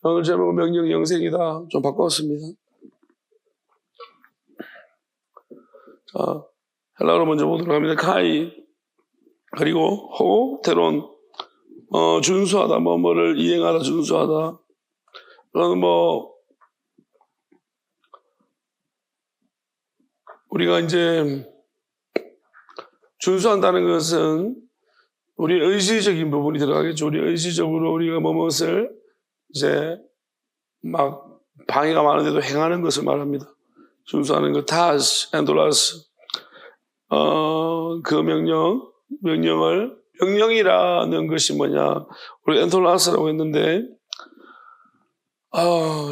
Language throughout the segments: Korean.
오늘 제목은 명령 영생이다. 좀 바꿨습니다. 자, 헬라어로 먼저 보도록 합니다. 카이, 그리고 호, 테론, 준수하다, 뭐를 이행하다, 준수하다. 그건 우리가 이제 준수한다는 것은 우리 의지적인 부분이 들어가겠죠. 우리 의지적으로 우리가 무엇을 이제 막 방해가 많은데도 행하는 것을 말합니다. 준수하는 것, 타스, 엔돌라스. 그 명령이라는 것이 뭐냐. 우리 엔돌라스라고 했는데,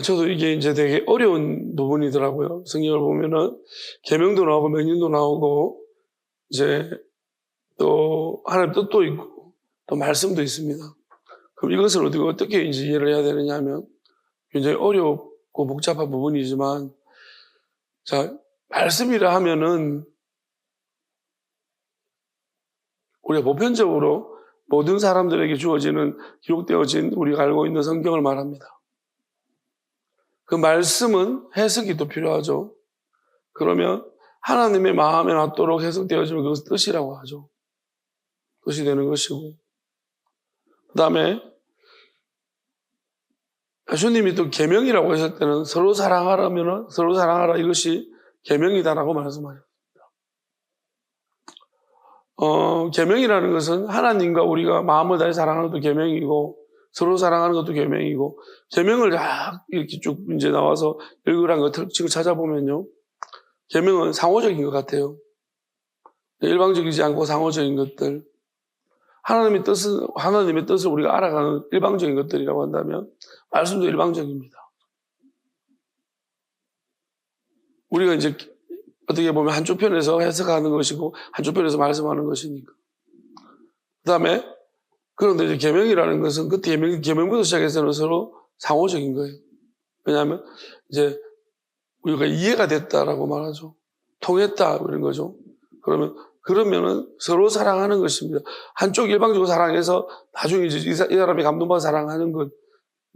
저도 이게 이제 되게 어려운 부분이더라고요. 성경을 보면은 계명도 나오고 명령도 나오고, 이제 또 하나님 뜻도 있고, 또 말씀도 있습니다. 그럼 이것을 어떻게 이제 이해를 해야 되느냐 하면 굉장히 어렵고 복잡한 부분이지만, 자, 말씀이라 하면은 우리가 보편적으로 모든 사람들에게 주어지는 기록되어진 우리가 알고 있는 성경을 말합니다. 그 말씀은 해석이 또 필요하죠. 그러면 하나님의 마음에 맞도록 해석되어지면 그것을 뜻이라고 하죠. 뜻이 되는 것이고, 그 다음에 예수님이 또 계명이라고 했을 때는 서로 사랑하라면은 서로 사랑하라, 이것이 계명이다라고 말씀하셨습니다. 계명이라는 것은 하나님과 우리가 마음을 다해 사랑하는 것도 계명이고, 서로 사랑하는 것도 계명이고, 계명을 다 이렇게 쭉 이제 나와서 읽으란 것 특징을 찾아보면요, 계명은 상호적인 것 같아요. 일방적이지 않고 상호적인 것들. 하나님의 뜻을 우리가 알아가는 일방적인 것들이라고 한다면 말씀도 일방적입니다. 우리가 이제 어떻게 보면 한쪽 편에서 해석하는 것이고 한쪽 편에서 말씀하는 것이니까. 그 다음에 그런데 이제 계명이라는 것은 그 계명부터 시작해서는 서로 상호적인 거예요. 왜냐하면 이제 우리가 이해가 됐다라고 말하죠. 통했다 이런 거죠. 그러면은 서로 사랑하는 것입니다. 한쪽 일방적으로 사랑해서 나중에 이제 이 사람이 감동받아 사랑하는 것,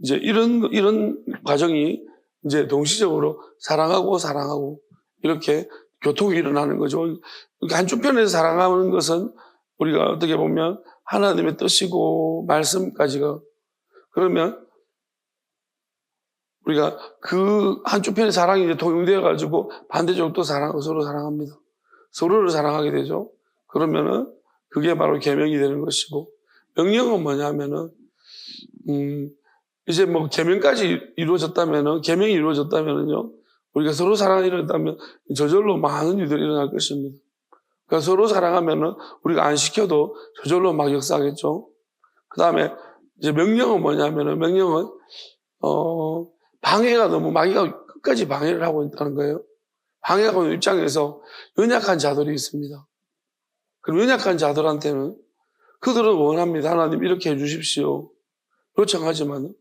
이제 이런 과정이 이제 동시적으로 사랑하고 이렇게 교통이 일어나는 거죠. 그러니까 한쪽 편에서 사랑하는 것은 우리가 어떻게 보면 하나님의 뜻이고 말씀까지가, 그러면 우리가 그 한쪽 편의 사랑이 이제 통용되어 가지고 반대쪽으로 또 서로 사랑합니다. 서로를 사랑하게 되죠. 그러면은 그게 바로 계명이 되는 것이고, 명령은 뭐냐면은 이제 뭐 계명이 이루어졌다면은요, 우리가 서로 사랑이 일어났다면 저절로 많은 일들이 일어날 것입니다. 그러니까 서로 사랑하면은 우리가 안 시켜도 저절로 막 역사하겠죠. 그 다음에 이제 명령은 뭐냐면은, 명령은 방해가 마귀가 끝까지 방해를 하고 있다는 거예요. 방해하고 있는 입장에서 연약한 자들이 있습니다. 그럼 연약한 자들한테는 그들은 원합니다. 하나님 이렇게 해주십시오. 요청하지만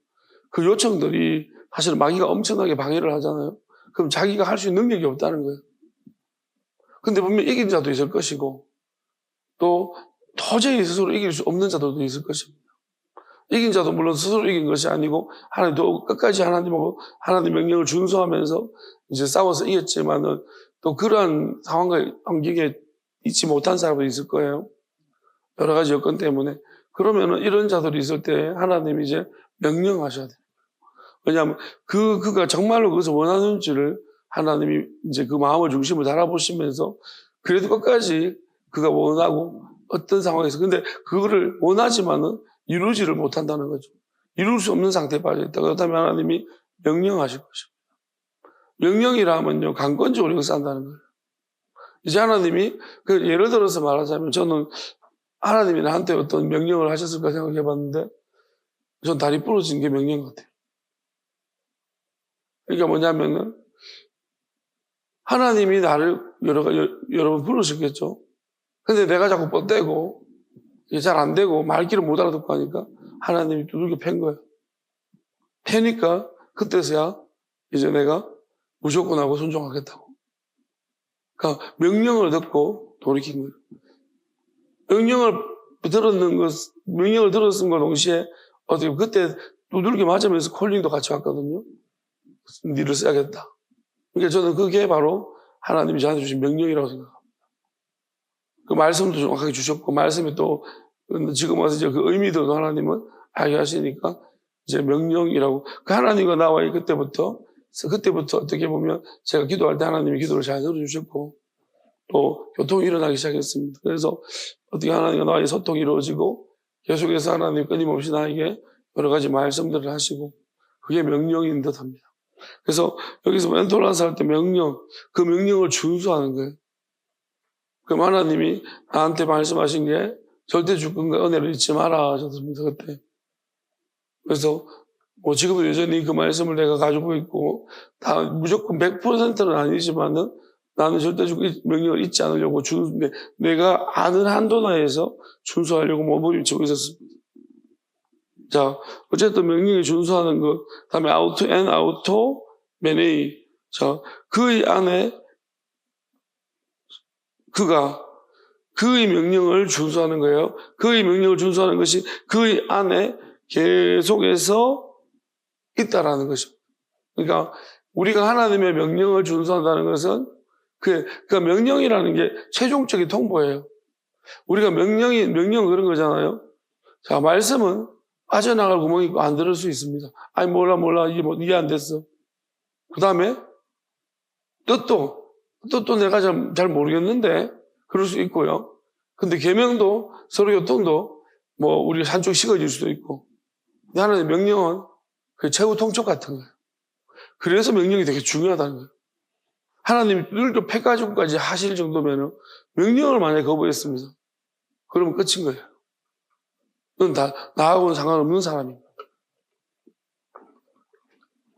그 요청들이 사실 마귀가 엄청나게 방해를 하잖아요. 그럼 자기가 할 수 있는 능력이 없다는 거예요. 근데 분명 이긴 자도 있을 것이고, 또 도저히 스스로 이길 수 없는 자들도 있을 것입니다. 이긴 자도 물론 스스로 이긴 것이 아니고 하나님도 끝까지 하나님 명령을 준수하면서 이제 싸워서 이겼지만은 또 그러한 상황과 환경에 있지 못한 사람도 있을 거예요. 여러 가지 여건 때문에. 그러면은 이런 자들이 있을 때 하나님이 이제 명령하셔야 돼요. 왜냐하면 그가 정말로 그것을 원하는지를 하나님이 이제 그 마음을 중심을 달아보시면서 그래도 끝까지 그가 원하고 어떤 상황에서, 근데 그거를 원하지만은 이루지를 못한다는 거죠. 이룰 수 없는 상태에 빠져있다. 그렇다면 하나님이 명령하실 것입니다. 명령이라면요, 강권적으로 역사한다는 거예요. 이제 하나님이, 예를 들어서 말하자면 저는 하나님이 나한테 어떤 명령을 하셨을까 생각해 봤는데, 전 다리 부러진 게 명령 같아요. 그러니까 뭐냐면은, 하나님이 나를 여러 번 부르셨겠죠. 근데 내가 자꾸 뻗대고, 이게 잘 안 되고, 말귀를 못 알아듣고 하니까, 하나님이 두들겨 팬 거예요. 패니까, 그때서야, 이제 내가 무조건 하고 순종하겠다고. 그러니까, 명령을 듣고 돌이킨 거예요. 명령을 들었음과 동시에, 어떻게, 그때 두들겨 맞으면서 콜링도 같이 왔거든요. 니를 써야겠다. 그러니까 저는 그게 바로 하나님이 저한테 주신 명령이라고 생각합니다. 그 말씀도 정확하게 주셨고, 말씀에 또 지금 와서 이제 그 의미도 하나님은 알게 하시니까 이제 명령이라고. 그 하나님과 나와의 그때부터 어떻게 보면 제가 기도할 때 하나님이 기도를 잘 들어주셨고, 또 교통이 일어나기 시작했습니다. 그래서 어떻게 하나님과 나와의 소통이 이루어지고, 계속해서 하나님 끊임없이 나에게 여러 가지 말씀들을 하시고, 그게 명령인 듯 합니다. 그래서 여기서 멘토런스 할 때 명령, 그 명령을 준수하는 거예요. 그럼 하나님이 나한테 말씀하신 게 절대 주권과 은혜를 잊지 마라 하셨습니다, 그때. 그래서 뭐 지금도 여전히 그 말씀을 내가 가지고 있고, 다 무조건 100%는 아니지만은 나는 절대 명령을 잊지 않으려고 내가 아는 한도 내에서 준수하려고 몸부림치고 있었습니다. 자, 어쨌든 명령에 준수하는 것, 다음에 아우토 메네이. 자, 그의 안에 그가 그의 명령을 준수하는 거예요. 그의 명령을 준수하는 것이 그의 안에 계속해서 있다라는 것입니다. 그러니까 우리가 하나님의 명령을 준수한다는 것은 그 명령이라는 게 최종적인 통보예요. 우리가 명령 그런 거잖아요. 자, 말씀은 빠져나갈 구멍이 있고 안 들을 수 있습니다. 아니, 몰라. 이해 안 됐어. 그 다음에 뜻도 내가 잘 모르겠는데 그럴 수 있고요. 근데 계명도 서로 교통도 뭐 우리가 한쪽 식어질 수도 있고. 근데 하나님의 명령은 그 최후 통첩 같은 거예요. 그래서 명령이 되게 중요하다는 거예요. 하나님이 뚫고 패가지고까지 하실 정도면은 명령을 만약에 거부했습니다. 그러면 끝인 거예요. 그건 다 나하고는 상관없는 사람입니다.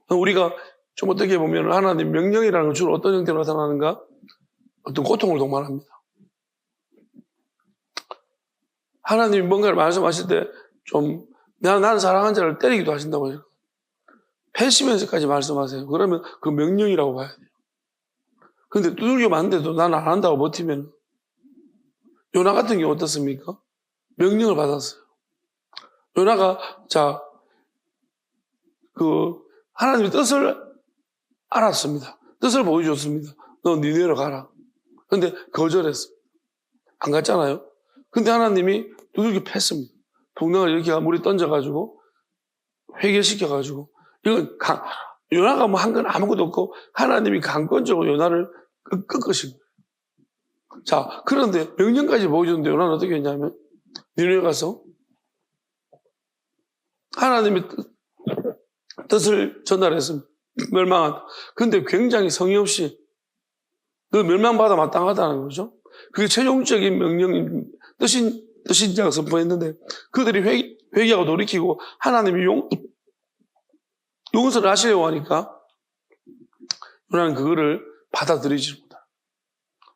우리가 좀 어떻게 보면 하나님 명령이라는 건 주로 어떤 형태로 나타나는가? 어떤 고통을 동반합니다. 하나님이 뭔가를 말씀하실 때 좀 나는 사랑한 자를 때리기도 하신다고 해요. 패시면서까지 말씀하세요. 그러면 그 명령이라고 봐야 돼요. 근데 두들겨 맞는데도 나는 안 한다고 버티면 요나 같은 경우 어떻습니까? 명령을 받았어요. 요나가 하나님의 뜻을 알았습니다. 뜻을 보여줬습니다. 너 니네로 가라. 근데 거절했어. 안 갔잖아요. 근데 하나님이 두들겨 팼습니다. 동네가 이렇게 물에 던져가지고 회개시켜가지고 이건 요나가 뭐 한 건 아무것도 없고 하나님이 강권적으로 요나를 끄끄신 거예요. 자, 그런데 명령까지 보여줬는데 요나는 어떻게 했냐면 니네에 가서 하나님의 뜻을 전달했습니다. 멸망한다. 근데 굉장히 성의 없이 그 멸망받아 마땅하다는 거죠. 그게 최종적인 명령인 뜻인자가 선포했는데 그들이 회개하고 돌이키고 하나님이 용서를 하시려고 하니까 요나는 그거를 받아들이지 못한다.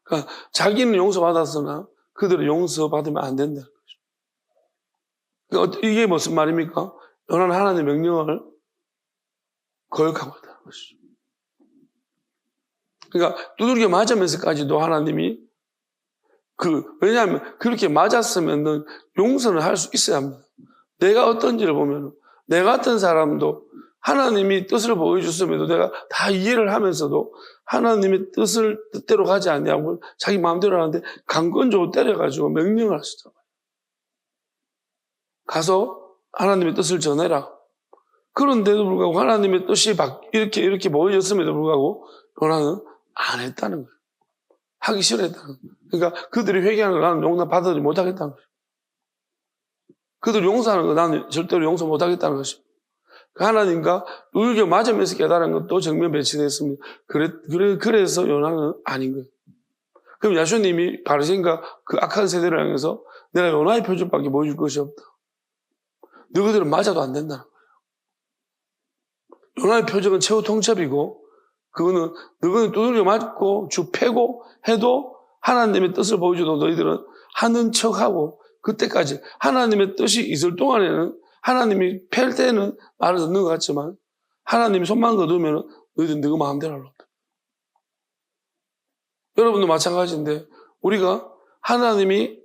그러니까 자기는 용서받았으나 그들은 용서받으면 안 된다는 거죠. 그러니까 이게 무슨 말입니까? 요나는 하나님의 명령을 거역하고 있다는 것이죠. 그러니까 두들겨 맞으면서까지도 하나님이 왜냐하면 그렇게 맞았으면 용서는 할 수 있어야 합니다. 내가 어떤지를 보면 내 같은 사람도 하나님이 뜻을 보여줬음에도 내가 다 이해를 하면서도 하나님의 뜻대로 가지 않냐고 자기 마음대로 하는데 강권적으로 때려가지고 명령을 하시잖아요. 가서 하나님의 뜻을 전해라. 그런데도 불구하고 하나님의 뜻이 이렇게 보여졌음에도 불구하고 요나는 안 했다는 거예요. 하기 싫어했다는 거예요. 그러니까 그들이 회개하는 거 나는 용서 받아들이지 못하겠다는 거예요. 그들이 용서하는 거 나는 절대로 용서 못하겠다는 것입니다. 하나님과 울겨 맞으면서 깨달은 것도 정면 배치됐습니다. 그래서 요나는 아닌 거예요. 그럼 야수님이 바리새인과 그 악한 세대를 향해서 내가 요나의 표적밖에 보여줄 것이 없다. 너희들은 맞아도 안 된다는 거예요. 요나의 표적은 최후 통첩이고 그거는 너희는 두들겨 맞고 주 패고 해도 하나님의 뜻을 보여줘도 너희들은 하는 척하고 그때까지 하나님의 뜻이 있을 동안에는 하나님이 팰 때는 말을 듣는 것 같지만 하나님이 손만 거두면 너희들 너희 마음대로 하려고. 여러분도 마찬가지인데 우리가 하나님이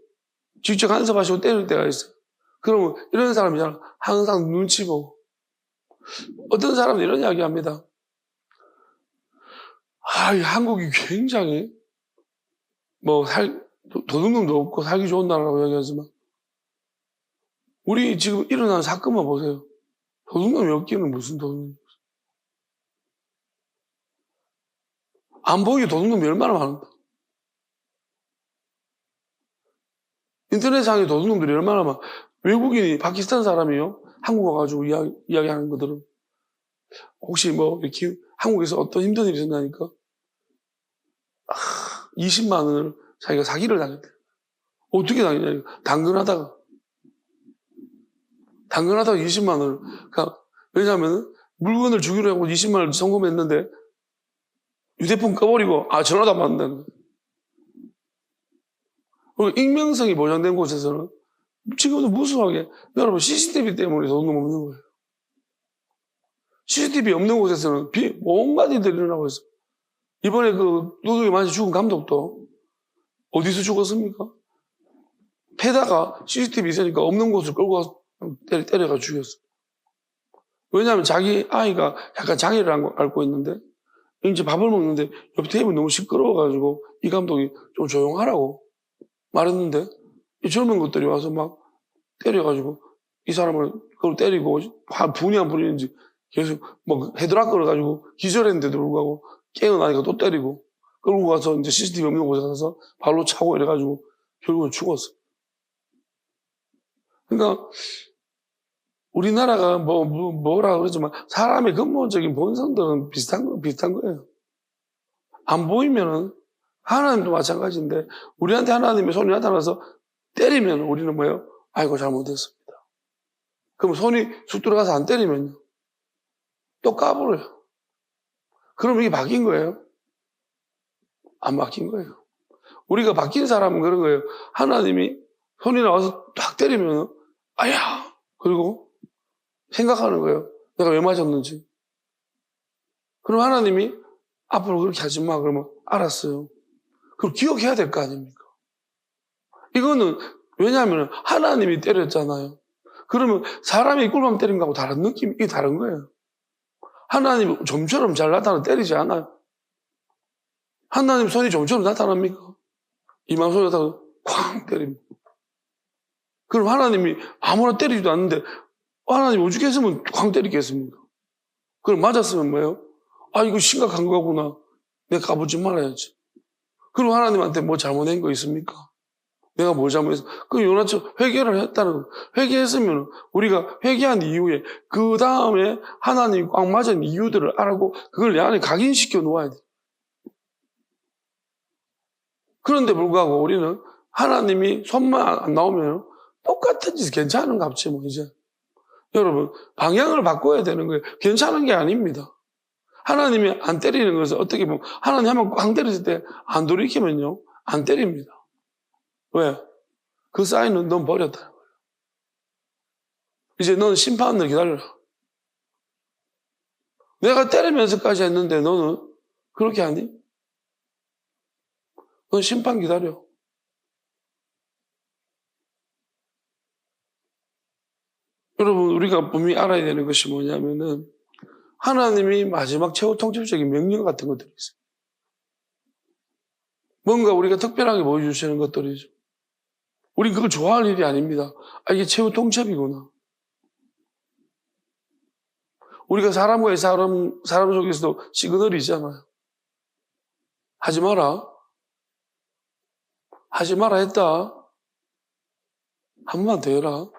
직접 간섭하시고 때릴 때가 있어요. 그러면 이런 사람이잖아. 항상 눈치 보고 어떤 사람은 이런 이야기 합니다. 이 한국이 굉장히 도둑놈도 없고 살기 좋은 나라라고 이야기하지만 우리 지금 일어난 사건만 보세요. 도둑놈이 없기는 무슨 도둑놈이. 안 보이게 도둑놈이 얼마나 많은데. 인터넷상에 도둑놈들이 얼마나 많아. 외국인이 파키스탄 사람이요. 한국 와가지고 이야기하는 것들은 혹시 이렇게 한국에서 어떤 힘든 일이 있었나니까 20만 원을 자기가 사기를 당했대. 어떻게 당했냐. 당근하다가 20만 원을. 그러니까 왜냐하면 물건을 주기로 하고 20만 원을 송금했는데 휴대폰 꺼버리고 전화도 안 받는다는 거예요. 그리고 익명성이 보장된 곳에서는 지금도 무수하게 여러분 CCTV 때문에 도둑놈 없는 거예요. CCTV 없는 곳에서는 온갖 일들이 일어나고 있어요. 이번에 그 도둑이 많이 죽은 감독도 어디서 죽었습니까? 패다가 CCTV 있으니까 없는 곳을 끌고 가서 때려가 죽였어. 왜냐하면 자기 아이가 약간 장애를 앓고 있는데 이제 밥을 먹는데 옆 테이블이 너무 시끄러워가지고 이 감독이 좀 조용하라고 말했는데 이 젊은 것들이 와서 막 때려가지고 이 사람을 그걸 때리고 분이 안 부리는지 계속 헤드락 걸어가지고 기절했는데도 불구하고 깨어나니까 또 때리고 끌고 가서 이제 CCTV 없는 곳에 가서 발로 차고 이래가지고 결국은 죽었어. 그러니까 우리나라가 뭐라 그러지만 사람의 근본적인 본성들은 비슷한 거예요. 안 보이면은 하나님도 마찬가지인데 우리한테 하나님의 손이 나타나서 때리면 우리는 뭐예요? 아이고 잘못했습니다. 그럼 손이 쑥 들어가서 안 때리면요? 또 까불어요. 그럼 이게 바뀐 거예요? 안 바뀐 거예요. 우리가 바뀐 사람은 그런 거예요. 하나님이 손이 나와서 딱 때리면 아야! 그리고 생각하는 거예요. 내가 왜 맞았는지. 그럼 하나님이 앞으로 그렇게 하지 마. 그러면 알았어요. 그럼 기억해야 될 거 아닙니까? 이거는 왜냐하면 하나님이 때렸잖아요. 그러면 사람이 꿀밤 때린 거하고 다른 느낌이 다른 거예요. 하나님이 좀처럼 잘 나타나 때리지 않아요. 하나님 손이 좀처럼 나타납니까? 이만 손이 나타나 쾅 때립니다. 그럼 하나님이 아무나 때리지도 않는데 하나님 오죽했으면 쾅 때리겠습니까? 그럼 맞았으면 뭐예요? 이거 심각한 거구나. 내가 까불지 말아야지. 그럼 하나님한테 뭐 잘못한 거 있습니까? 내가 뭘 잘못했어? 그 요나처럼 회개를 했다는 거. 회개했으면 우리가 회개한 이후에 그 다음에 하나님 꽉 맞은 이유들을 알고 그걸 내 안에 각인시켜 놓아야 돼. 그런데 불구하고 우리는 하나님이 손만 안 나오면 똑같은 짓 괜찮은갑지 뭐 이제. 여러분 방향을 바꿔야 되는 거예요. 괜찮은 게 아닙니다. 하나님이 안 때리는 것은 어떻게 보면 하나님 한번 꽝 때렸을 때 안 돌이키면요 안 때립니다. 왜? 그 사인은 넌 버렸다는 거예요. 이제 넌 심판을 기다려라. 내가 때리면서까지 했는데 너는 그렇게 하니? 넌 심판 기다려. 여러분 우리가 분명히 알아야 되는 것이 뭐냐면은 하나님이 마지막 최후 통첩적인 명령 같은 것들이 있어요. 뭔가 우리가 특별하게 보여주시는 것들이죠. 우린 그걸 좋아할 일이 아닙니다. 이게 최후 통첩이구나. 우리가 사람과의 사람 속에서도 시그널이 있잖아요. 하지 마라. 하지 마라 했다. 한 번만 더 해라.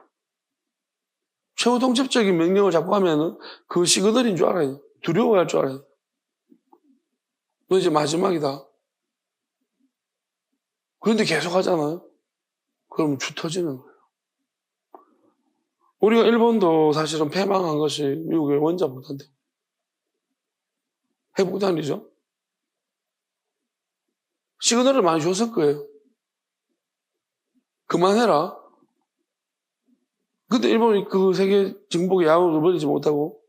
최후 통첩적인 명령을 잡고 하면은 그 시그널인 줄 알아야 돼. 두려워할 줄 알아야 돼. 너 이제 마지막이다. 그런데 계속 하잖아요. 그러면 죽 터지는 거예요. 우리가 일본도 사실은 패망한 것이 미국의 원자폭탄 때문에. 핵폭탄이죠. 시그널을 많이 줬을 거예요. 그만해라. 근데 일본이 그 세계 정복의 야욕을 버리지 못하고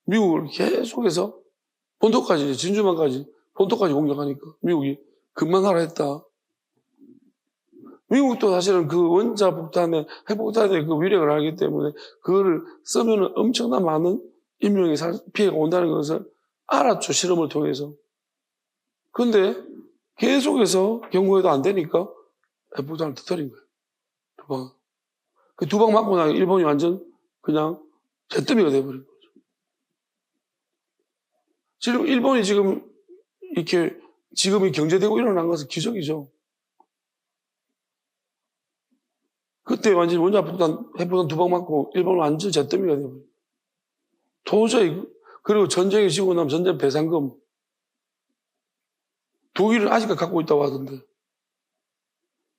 미국을 계속해서 본토까지, 진주만까지, 본토까지 공격하니까 미국이 그만하라 했다. 미국도 사실은 그 원자폭탄의, 핵폭탄의 그 위력을 알기 때문에 그거를 쓰면 엄청난 많은 인명의 피해가 온다는 것을 알았죠. 실험을 통해서. 근데 계속해서 경고해도 안 되니까 F부단을 터뜨린 거예요. 두 방. 그 두 방 맞고 나서 일본이 완전 그냥 잿더미가 돼버린 거죠. 지금 일본이 지금 이렇게 지금이 경제되고 일어난 것은 기적이죠. 그때 완전히 원자 핵폭탄 두 방 맞고 일본은 완전 잿더미가 돼버린 거예요. 도저히. 그리고 전쟁이 지고 나면 전쟁 배상금 독일은 아직까지 갖고 있다고 하던데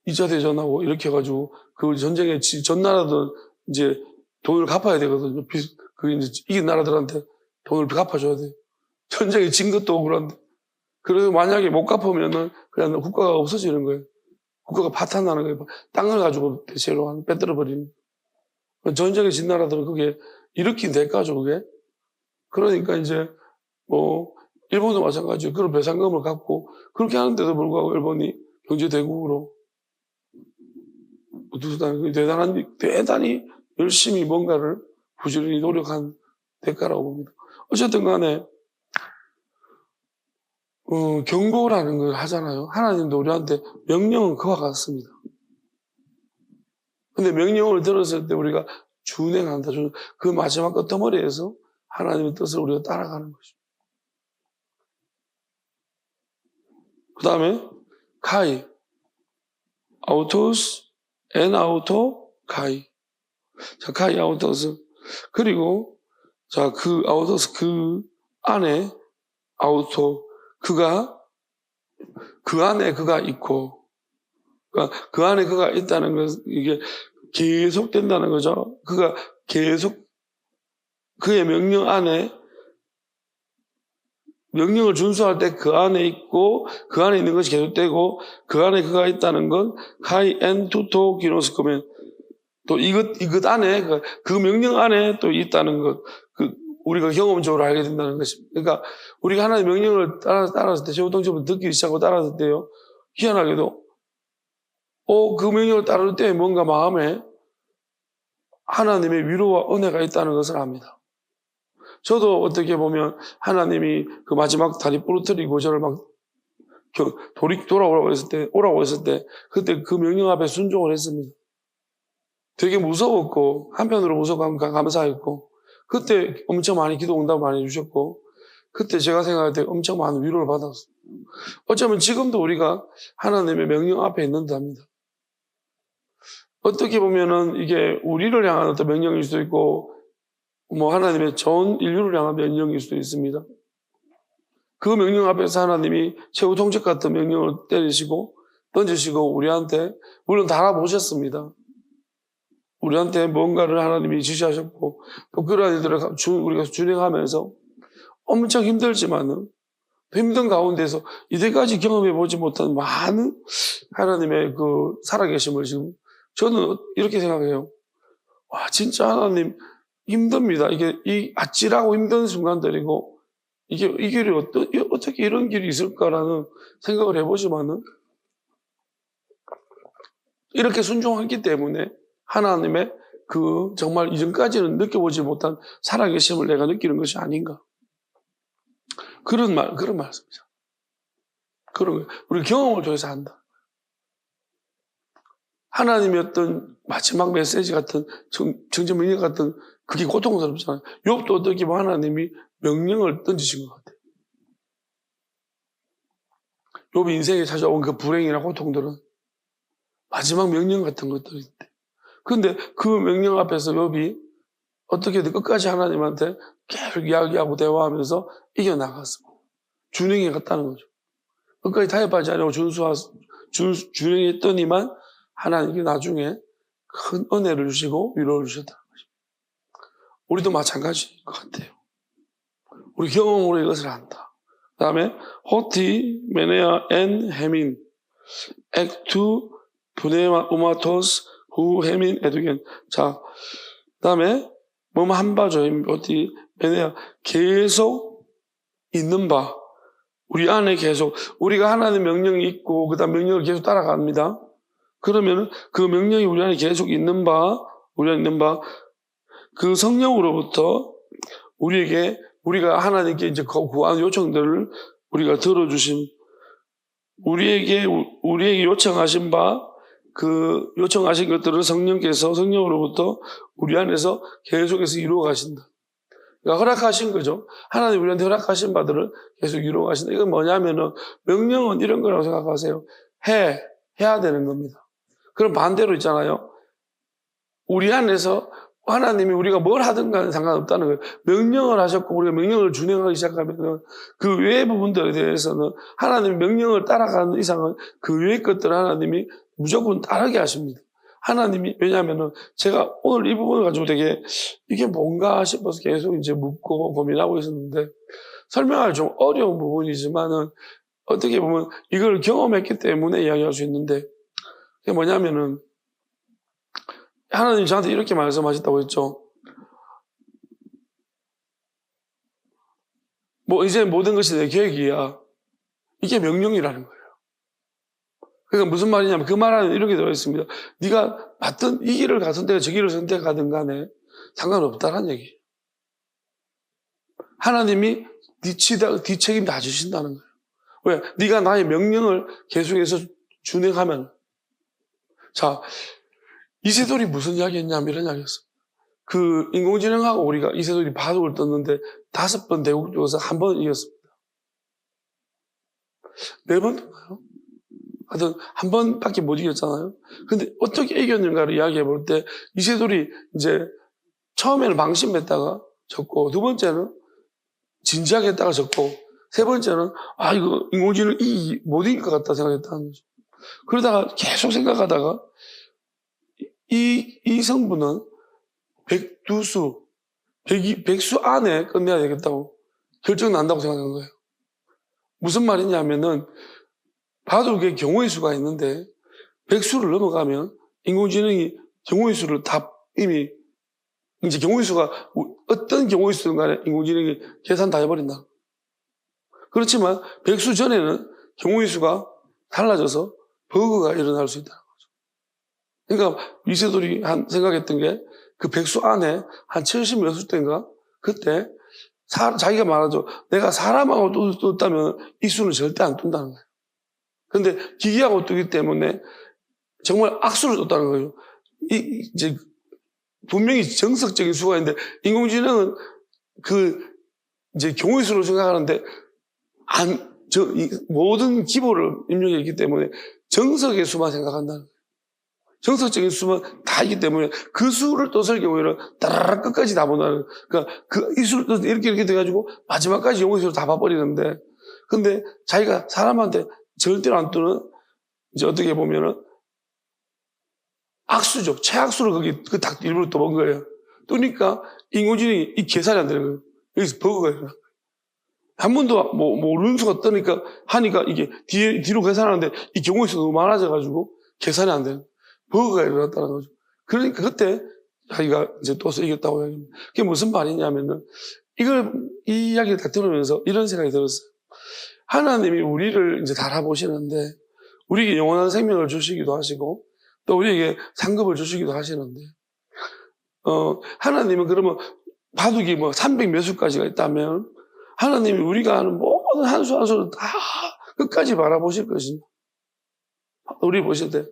2차 대전하고 이렇게 해가지고 그 전쟁에 전 나라들 이제 돈을 갚아야 되거든요. 그 이제 이긴 나라들한테 돈을 갚아줘야 돼. 전쟁에 진 것도 억울한데. 그래서 만약에 못 갚으면은 그냥 국가가 없어지는 거예요. 국가가 파탄나는 거예요. 땅을 가지고 대체로 빼들어 버리는. 전쟁에 진 나라들은 그게 일으킨 대가죠, 그게. 그러니까 이제 뭐 일본도 마찬가지예요. 그런 배상금을 갚고 그렇게 하는데도 불구하고 일본이 경제대국으로 대단히 열심히 뭔가를 부지런히 노력한 대가라고 봅니다. 어쨌든 간에 경고라는 걸 하잖아요. 하나님도 우리한테 명령은 그와 같습니다. 근데 명령을 들었을 때 우리가 준행한다. 그 마지막 끝머리에서 하나님의 뜻을 우리가 따라가는 것입니다. 그 다음에 카이, 아우토스, 엔 아우토, 카이. 자, 카이 아우토스. 그리고 자, 그 아우토스 그 안에 아우토 그가 그 안에 그가 있고 그러니까 그 안에 그가 있다는 것은 이게 계속된다는 거죠. 그가 계속 그의 명령 안에 명령을 준수할 때 그 안에 있고 그 안에 있는 것이 계속되고 그 안에 그가 있다는 건 카이 엔 투토 기노스 그러면 또 이것 안에 그 명령 안에 또 있다는 것 우리가 경험적으로 알게 된다는 것입니다. 그러니까 우리가 하나님의 명령을 따랐을 때 제후동적으로 듣기 시작하고 따랐을 때요 희한하게도 그 명령을 따를 때 뭔가 마음에 하나님의 위로와 은혜가 있다는 것을 압니다. 저도 어떻게 보면 하나님이 그 마지막 다리 부러뜨리고 저를 막 오라고 했을 때 그때 그 명령 앞에 순종을 했습니다. 되게 무서웠고 한편으로 무섭고 감사했고 그때 엄청 많이 기도 응답 많이 해주셨고 그때 제가 생각할 때 엄청 많은 위로를 받았어요. 어쩌면 지금도 우리가 하나님의 명령 앞에 있는답니다. 어떻게 보면은 이게 우리를 향한 어떤 명령일 수도 있고 뭐 하나님의 전 인류를 향한 명령일 수도 있습니다. 그 명령 앞에서 하나님이 최후 통책 같은 명령을 때리시고 던지시고 우리한테 물론 달아보셨습니다. 우리한테 뭔가를 하나님이 지시하셨고 또 그런 일들을 우리가 준행하면서 엄청 힘들지만은 힘든 가운데서 이때까지 경험해보지 못한 많은 하나님의 그 살아계심을 지금 저는 이렇게 생각해요. 와 진짜 하나님 힘듭니다. 이게 이 아찔하고 힘든 순간들이고 이게 이 길이 어떻게 이런 길이 있을까라는 생각을 해보지만은 이렇게 순종했기 때문에 하나님의 그 정말 이전까지는 느껴보지 못한 살아계심을 내가 느끼는 것이 아닌가. 그런 말씀이죠. 우리 경험을 통해서 한다. 하나님의 어떤 마지막 메시지 같은 정전 명령 같은 그게 고통스럽잖아요. 욥도 어떻게 보면 하나님이 명령을 던지신 것 같아요. 욥이 인생에 찾아온 그 불행이나 고통들은 마지막 명령 같은 것들인데 그런데 그 명령 앞에서 욥이 어떻게든 끝까지 하나님한테 계속 이야기하고 대화하면서 이겨나갔습니다. 준행해 갔다는 거죠. 끝까지 타협하지 않고 준행했더니만 하나님이 나중에 큰 은혜를 주시고 위로를 주셨다는 것입니다. 우리도 마찬가지인 것 같아요. 우리 경험으로 이것을 안다. 그 다음에 호티, 메네아, 엔, 헤민 액투, 부네마, 우마토스, 후, 헤민, 에두겐. 자, 그 다음에 뭐뭐 한 바죠. 호티, 메네아 계속 있는 바. 우리 안에 계속 우리가 하나님의 명령이 있고 그 다음 명령을 계속 따라갑니다. 그러면 그 명령이 우리 안에 계속 있는 바, 우리 안에 있는 바, 그 성령으로부터 우리가 하나님께 이제 구하는 요청들을 우리가 들어주신, 우리에게 요청하신 그 요청하신 것들을 성령으로부터 우리 안에서 계속해서 이루어 가신다. 그러니까 허락하신 거죠. 하나님 우리한테 허락하신 바들을 계속 이루어 가신다. 이건 뭐냐면은, 명령은 이런 거라고 생각하세요. 해야 되는 겁니다. 그럼 반대로 있잖아요. 우리 안에서 하나님이 우리가 뭘 하든 간에 상관없다는 거예요. 명령을 하셨고 우리가 명령을 준행하기 시작하면 그 외의 부분들에 대해서는 하나님의 명령을 따라가는 이상은 그 외의 것들을 하나님이 무조건 따르게 하십니다. 하나님이, 왜냐하면 제가 오늘 이 부분을 가지고 되게 이게 뭔가 싶어서 계속 이제 묻고 고민하고 있었는데, 설명하기 좀 어려운 부분이지만은 어떻게 보면 이걸 경험했기 때문에 이야기할 수 있는데, 그게 뭐냐면은 하나님이 저한테 이렇게 말씀하셨다고 했죠. 이제 모든 것이 내 계획이야. 이게 명령이라는 거예요. 그러니까 무슨 말이냐면, 그 말은 이렇게 되어 있습니다. 네가 맞든 이 길을 가든 저 길을 선택하든 간에 상관없다는 얘기예요. 하나님이 네 책임 다 주신다는 거예요. 왜? 네가 나의 명령을 계속해서 준행하면. 자, 이세돌이 무슨 이야기 했냐면 이런 이야기 했어. 그 인공지능하고 우리가 이세돌이 바둑을 떴는데 5번 대국 중에서 1번 이겼습니다. 4번 떴나요? 하여튼 1번밖에 못 이겼잖아요. 근데 어떻게 이겼는가를 이야기해 볼 때, 이세돌이 이제 처음에는 방심했다가 졌고, 2번째는 진지하게 했다가 졌고, 3번째는 이거 인공지능 못 이길 것 같다 생각했다는 거죠. 그러다가 계속 생각하다가 이 성분은 백수 안에 끝내야 되겠다고 결정 난다고 생각한 거예요. 무슨 말이냐면은, 바둑에 경우의 수가 있는데 100수를 넘어가면 인공지능이 경우의 수를 다 이미 이제 경우의 수가 어떤 경우의 수든 간에 인공지능이 계산 다 해버린다. 그렇지만 100수 전에는 경우의 수가 달라져서 버그가 일어날 수 있다는 거죠. 그러니까 이세돌이 생각했던 게, 그 100수 안에 한 70몇 수 때인가 그때 자기가 말하죠. 내가 사람하고 떴다면 이 수는 절대 안 뜬다는 거예요. 근데 기계하고 뜨기 때문에 정말 악수를 떴다는 거예요. 이제 분명히 정석적인 수가 있는데, 인공지능은 이제 경우의 수로 생각하는데 모든 기보를 입력했기 때문에 정석의 수만 생각한다는 거예요. 정석적인 수만 다 있기 때문에 그 수를 떴을 경우에는 따라락 끝까지 다 본다는 거예요. 그러니까 이 수를 떠서 이렇게 돼가지고 마지막까지 경우의 수를 다 봐버리는데, 근데 자기가 사람한테 절대로 안 뜨는, 이제 어떻게 보면은 악수죠. 최악수를 딱 일부러 떠본 거예요. 뜨니까 인공지능이 이 계산이 안 되는 거예요. 여기서 버그가 일어나. 한 번도 모르는 수가 뜨니까 하니까 이게 뒤로 계산하는데 이 경우의 수가 너무 많아져가지고 계산이 안 되는 버그가 일어났다는 거죠. 그러니까 그때 자기가 이제 또서 이겼다고 이야기합니다. 그게 무슨 말이냐면은, 이 이야기를 다 들으면서 이런 생각이 들었어요. 하나님이 우리를 이제 달아보시는데, 우리에게 영원한 생명을 주시기도 하시고, 또 우리에게 상급을 주시기도 하시는데, 하나님은 그러면 바둑이 300 몇 수까지가 있다면, 하나님이 우리가 하는 모든 한 수 한 수를 다 끝까지 바라보실 것입니다. 우리 보실 때.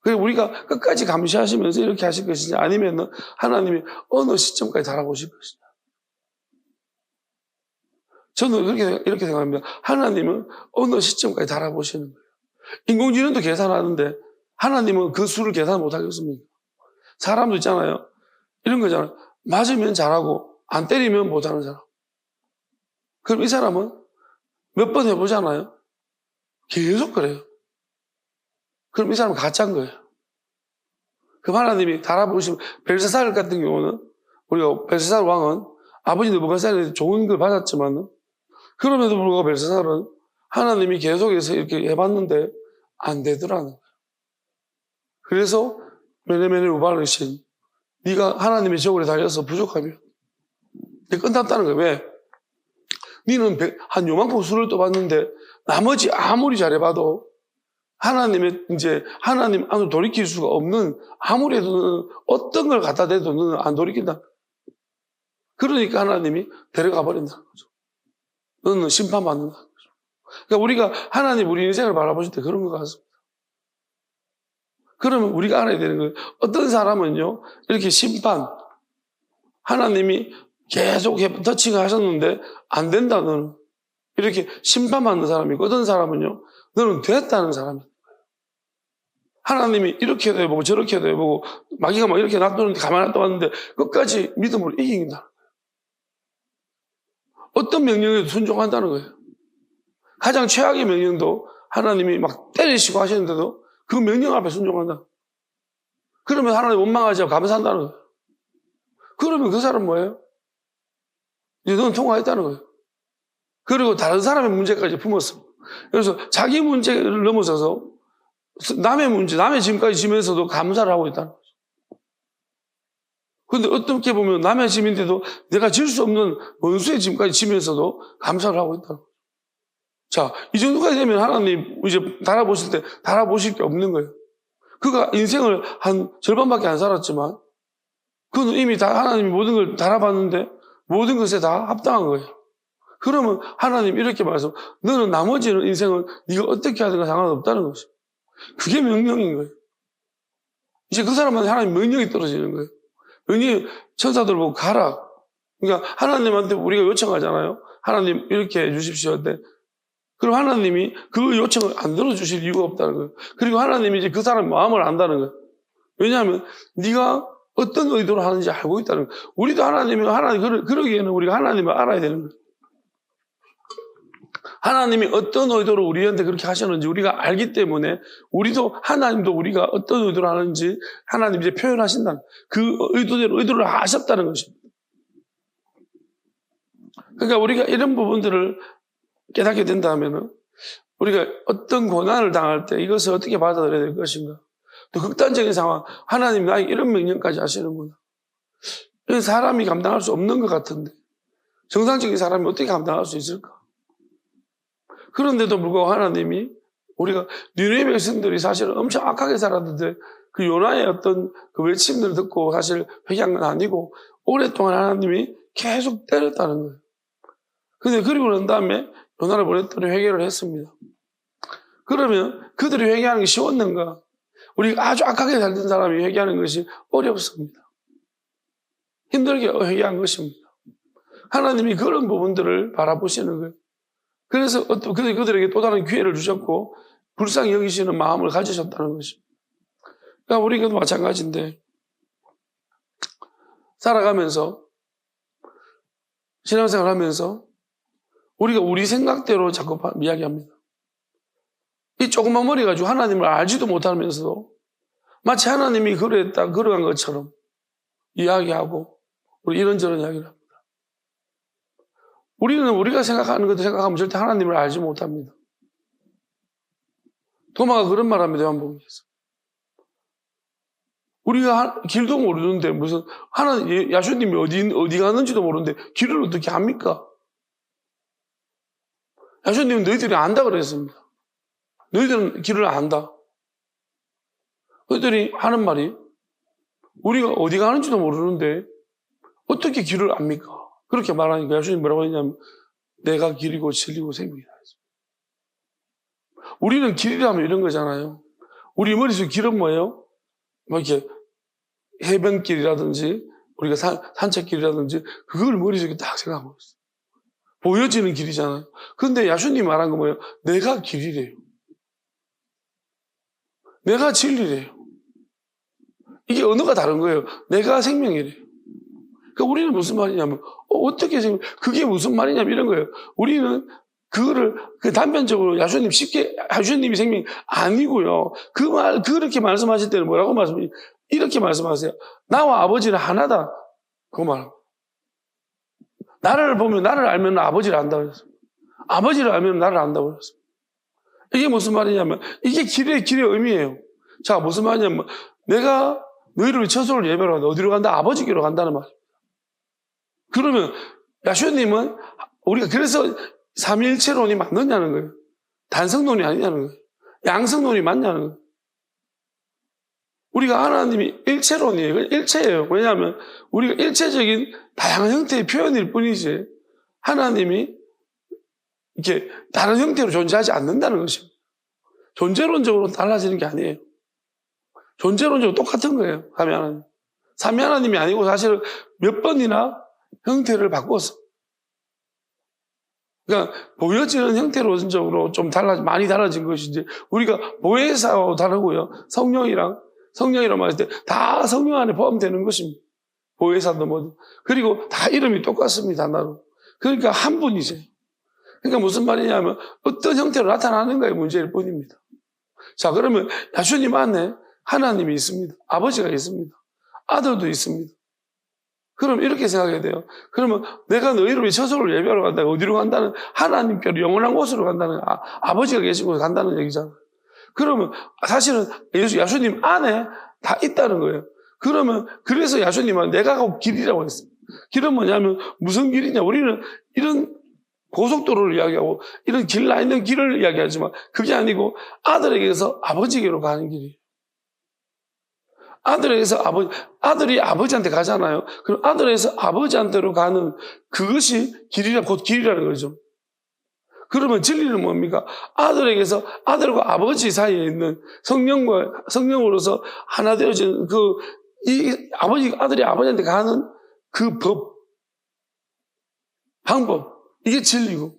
그리고 우리가 끝까지 감시하시면서 이렇게 하실 것이냐, 아니면 하나님이 어느 시점까지 달아보실 것이냐. 저는 이렇게 생각합니다. 하나님은 어느 시점까지 달아보시는 거예요. 인공지능도 계산하는데 하나님은 그 수를 계산 못 하겠습니까? 사람도 있잖아요. 이런 거잖아요. 맞으면 잘하고 안 때리면 못하는 사람. 그럼 이 사람은 몇 번 해보잖아요. 계속 그래요. 그럼 이 사람은 가짜인 거예요. 그럼 하나님이 달아보시면, 벨사살 같은 경우는, 우리가 벨사살 왕은 아버지 느부갓네살이 좋은 걸 받았지만, 그럼에도 불구하고 벨사살은 하나님이 계속해서 이렇게 해봤는데 안 되더라는 거예요. 그래서 메네메네 우발르신, 네가 하나님의 적으로 달려서 부족하면 끝났다는 거예요. 왜? 너는 한 요만큼 수를 떠봤는데 나머지 아무리 잘해봐도 하나님 안으로 돌이킬 수가 없는, 아무리 해도 너는 어떤 걸 갖다 대도 너는 안 돌이킨다. 그러니까 하나님이 데려가 버린다는 거죠. 너는 심판받는다는 거죠. 그러니까 우리가 하나님 우리 인생을 바라보실 때 그런 것 같습니다. 그러면 우리가 알아야 되는 거예요. 어떤 사람은요, 이렇게 심판, 하나님이 계속 터칭 하셨는데 안 된다, 너는. 이렇게 심판받는 사람이고, 어떤 사람은요, 너는 됐다는 사람이에요. 하나님이 이렇게도 해보고 저렇게도 해보고 마귀가 막 이렇게 놔두는데 가만히 놔뒀는데 끝까지 믿음으로 이긴다. 어떤 명령에도 순종한다는 거예요. 가장 최악의 명령도 하나님이 막 때리시고 하시는데도 그 명령 앞에 순종한다. 그러면 하나님 원망하지 않고 감사한다는 거예요. 그러면 그 사람 뭐예요? 이제 너는 통과했다는 거예요. 그리고 다른 사람의 문제까지 품었어. 그래서 자기 문제를 넘어서서 남의 문제, 남의 짐까지 지면서도 감사를 하고 있다는 거죠. 그런데 어떻게 보면 남의 짐인데도 내가 질 수 없는 원수의 짐까지 지면서도 감사를 하고 있다는 거죠. 자, 이 정도까지 되면 하나님 이제 달아보실 때 달아보실 게 없는 거예요. 그가 인생을 한 절반밖에 안 살았지만 그는 이미 다 하나님이 모든 걸 달아봤는데 모든 것에 다 합당한 거예요. 그러면 하나님 이렇게 말씀, 너는 나머지 인생은 네가 어떻게 하든가 상관없다는 것이죠. 그게 명령인 거예요. 이제 그 사람한테 하나님 명령이 떨어지는 거예요. 명령이 천사들 보고 가라. 그러니까 하나님한테 우리가 요청하잖아요. 하나님 이렇게 해주십시오 할 때. 그럼 하나님이 그 요청을 안 들어주실 이유가 없다는 거예요. 그리고 하나님이 이제 그 사람 마음을 안다는 거예요. 왜냐하면 네가 어떤 의도로 하는지 알고 있다는 거예요. 우리도 그러기에는 우리가 하나님을 알아야 되는 거예요. 하나님이 어떤 의도로 우리한테 그렇게 하셨는지 우리가 알기 때문에 우리도 하나님도 우리가 어떤 의도로 하는지 하나님 이제 표현하신다는 그 의도대로 의도를 하셨다는 것입니다. 그러니까 우리가 이런 부분들을 깨닫게 된다면 우리가 어떤 고난을 당할 때 이것을 어떻게 받아들여야 될 것인가. 또 극단적인 상황, 하나님 나에게 이런 명령까지 하시는구나. 이건 사람이 감당할 수 없는 것 같은데 정상적인 사람이 어떻게 감당할 수 있을까? 그런데도 불구하고 하나님이 우리가 니느웨 백성들이 사실은 엄청 악하게 살았는데 그 요나의 어떤 그 외침들을 듣고 사실 회개한 건 아니고 오랫동안 하나님이 계속 때렸다는 거예요. 근데 그리고 난 다음에 요나를 보냈더니 회개를 했습니다. 그러면 그들이 회개하는 게 쉬웠는가? 우리가 아주 악하게 살던 사람이 회개하는 것이 어렵습니다. 힘들게 회개한 것입니다. 하나님이 그런 부분들을 바라보시는 거예요. 그래서 그들에게 또 다른 기회를 주셨고 불쌍히 여기시는 마음을 가지셨다는 것입니다. 그러니까 우리도 마찬가지인데 살아가면서 신앙생활 하면서 우리가 우리 생각대로 자꾸 이야기합니다. 이 조그만 머리 가지고 하나님을 알지도 못하면서도 마치 하나님이 그러한 것처럼 이야기하고 우리 이런저런 이야기를 합니다. 우리는 우리가 생각하는 것도 생각하면 절대 하나님을 알지 못합니다. 도마가 그런 말 합니다. 요한복음에서. 우리가 길도 모르는데 무슨 야수님이 어디 가는지도 모르는데 길을 어떻게 압니까? 야수님은 너희들이 안다 그랬습니다. 너희들은 길을 안다. 그들이 하는 말이 우리가 어디 가는지도 모르는데 어떻게 길을 압니까? 그렇게 말하니까 예수님이 뭐라고 했냐면 내가 길이고 진리고 생명이다. 우리는 길이라면 이런 거잖아요. 우리 머릿속에 길은 뭐예요? 뭐 이렇게 해변길이라든지 우리가 산책길이라든지 그걸 머릿속에 딱 생각하고 있어요. 보여지는 길이잖아요. 그런데 예수님이 말한 거 뭐예요? 내가 길이래요. 내가 진리래요. 이게 언어가 다른 거예요. 내가 생명이래요. 그러니까 우리는 무슨 말이냐면 어떻게 그게 무슨 말이냐면 이런 거예요. 우리는 그거를 단편적으로 야수님이 생명이 아니고요. 그렇게 말씀하실 때는 뭐라고 말씀하세요? 이렇게 말씀하세요. 나와 아버지는 하나다. 그거 말합니다. 나를 알면 아버지를 안다고 그랬습니다. 아버지를 알면 나를 안다고 그랬습니다. 이게 무슨 말이냐면 이게 길의 의미예요. 자, 무슨 말이냐면 내가 너희를 처소를 예배로 한다. 어디로 간다? 아버지께로 간다는 말입니다. 그러면 야수님은 우리가 그래서 삼위일체론이 맞느냐는 거예요. 단성론이 아니냐는 거예요. 양성론이 맞냐는 거예요. 우리가 하나님이 일체론이에요. 일체예요. 왜냐하면 우리가 일체적인 다양한 형태의 표현일 뿐이지 하나님이 이렇게 다른 형태로 존재하지 않는다는 것입니다. 존재론적으로 달라지는 게 아니에요. 존재론적으로 똑같은 거예요. 삼위 하나님이 아니고 사실은 몇 번이나 형태를 바꿨어. 그러니까 보여지는 형태론적으로 좀 많이 달라진 것이지 우리가 보혜사하고 다르고요. 성령이란 말할 때 다 성령 안에 포함되는 것입니다. 보혜사도 뭐든. 그리고 다 이름이 똑같습니다. 하나로. 그러니까 한 분이세요. 그러니까 무슨 말이냐면 어떤 형태로 나타나는 거에 문제일 뿐입니다. 자, 그러면 야수님 안에 하나님이 있습니다. 아버지가 있습니다. 아들도 있습니다. 그럼 이렇게 생각해야 돼요. 그러면 내가 너희를 위해 처소를 예배하러 간다. 어디로 간다는 하나님께로 영원한 곳으로 간다는 아버지가 계신 곳에 간다는 얘기잖아요. 그러면 사실은 야수님 안에 다 있다는 거예요. 그러면 그래서 야수님은 내가 가고 길이라고 했어요. 길은 뭐냐면 무슨 길이냐. 우리는 이런 고속도로를 이야기하고 이런 길 나 있는 길을 이야기하지만 그게 아니고 아들에게서 아버지에게로 가는 길이에요. 아들이 아버지한테 가잖아요. 그럼 아들에서 아버지한테로 가는 그것이 곧 길이라는 거죠. 그러면 진리는 뭡니까? 아들에게서 아들과 아버지 사이에 있는 성령으로서 하나 되어진 아들이 아버지한테 가는 그 방법, 이게 진리고.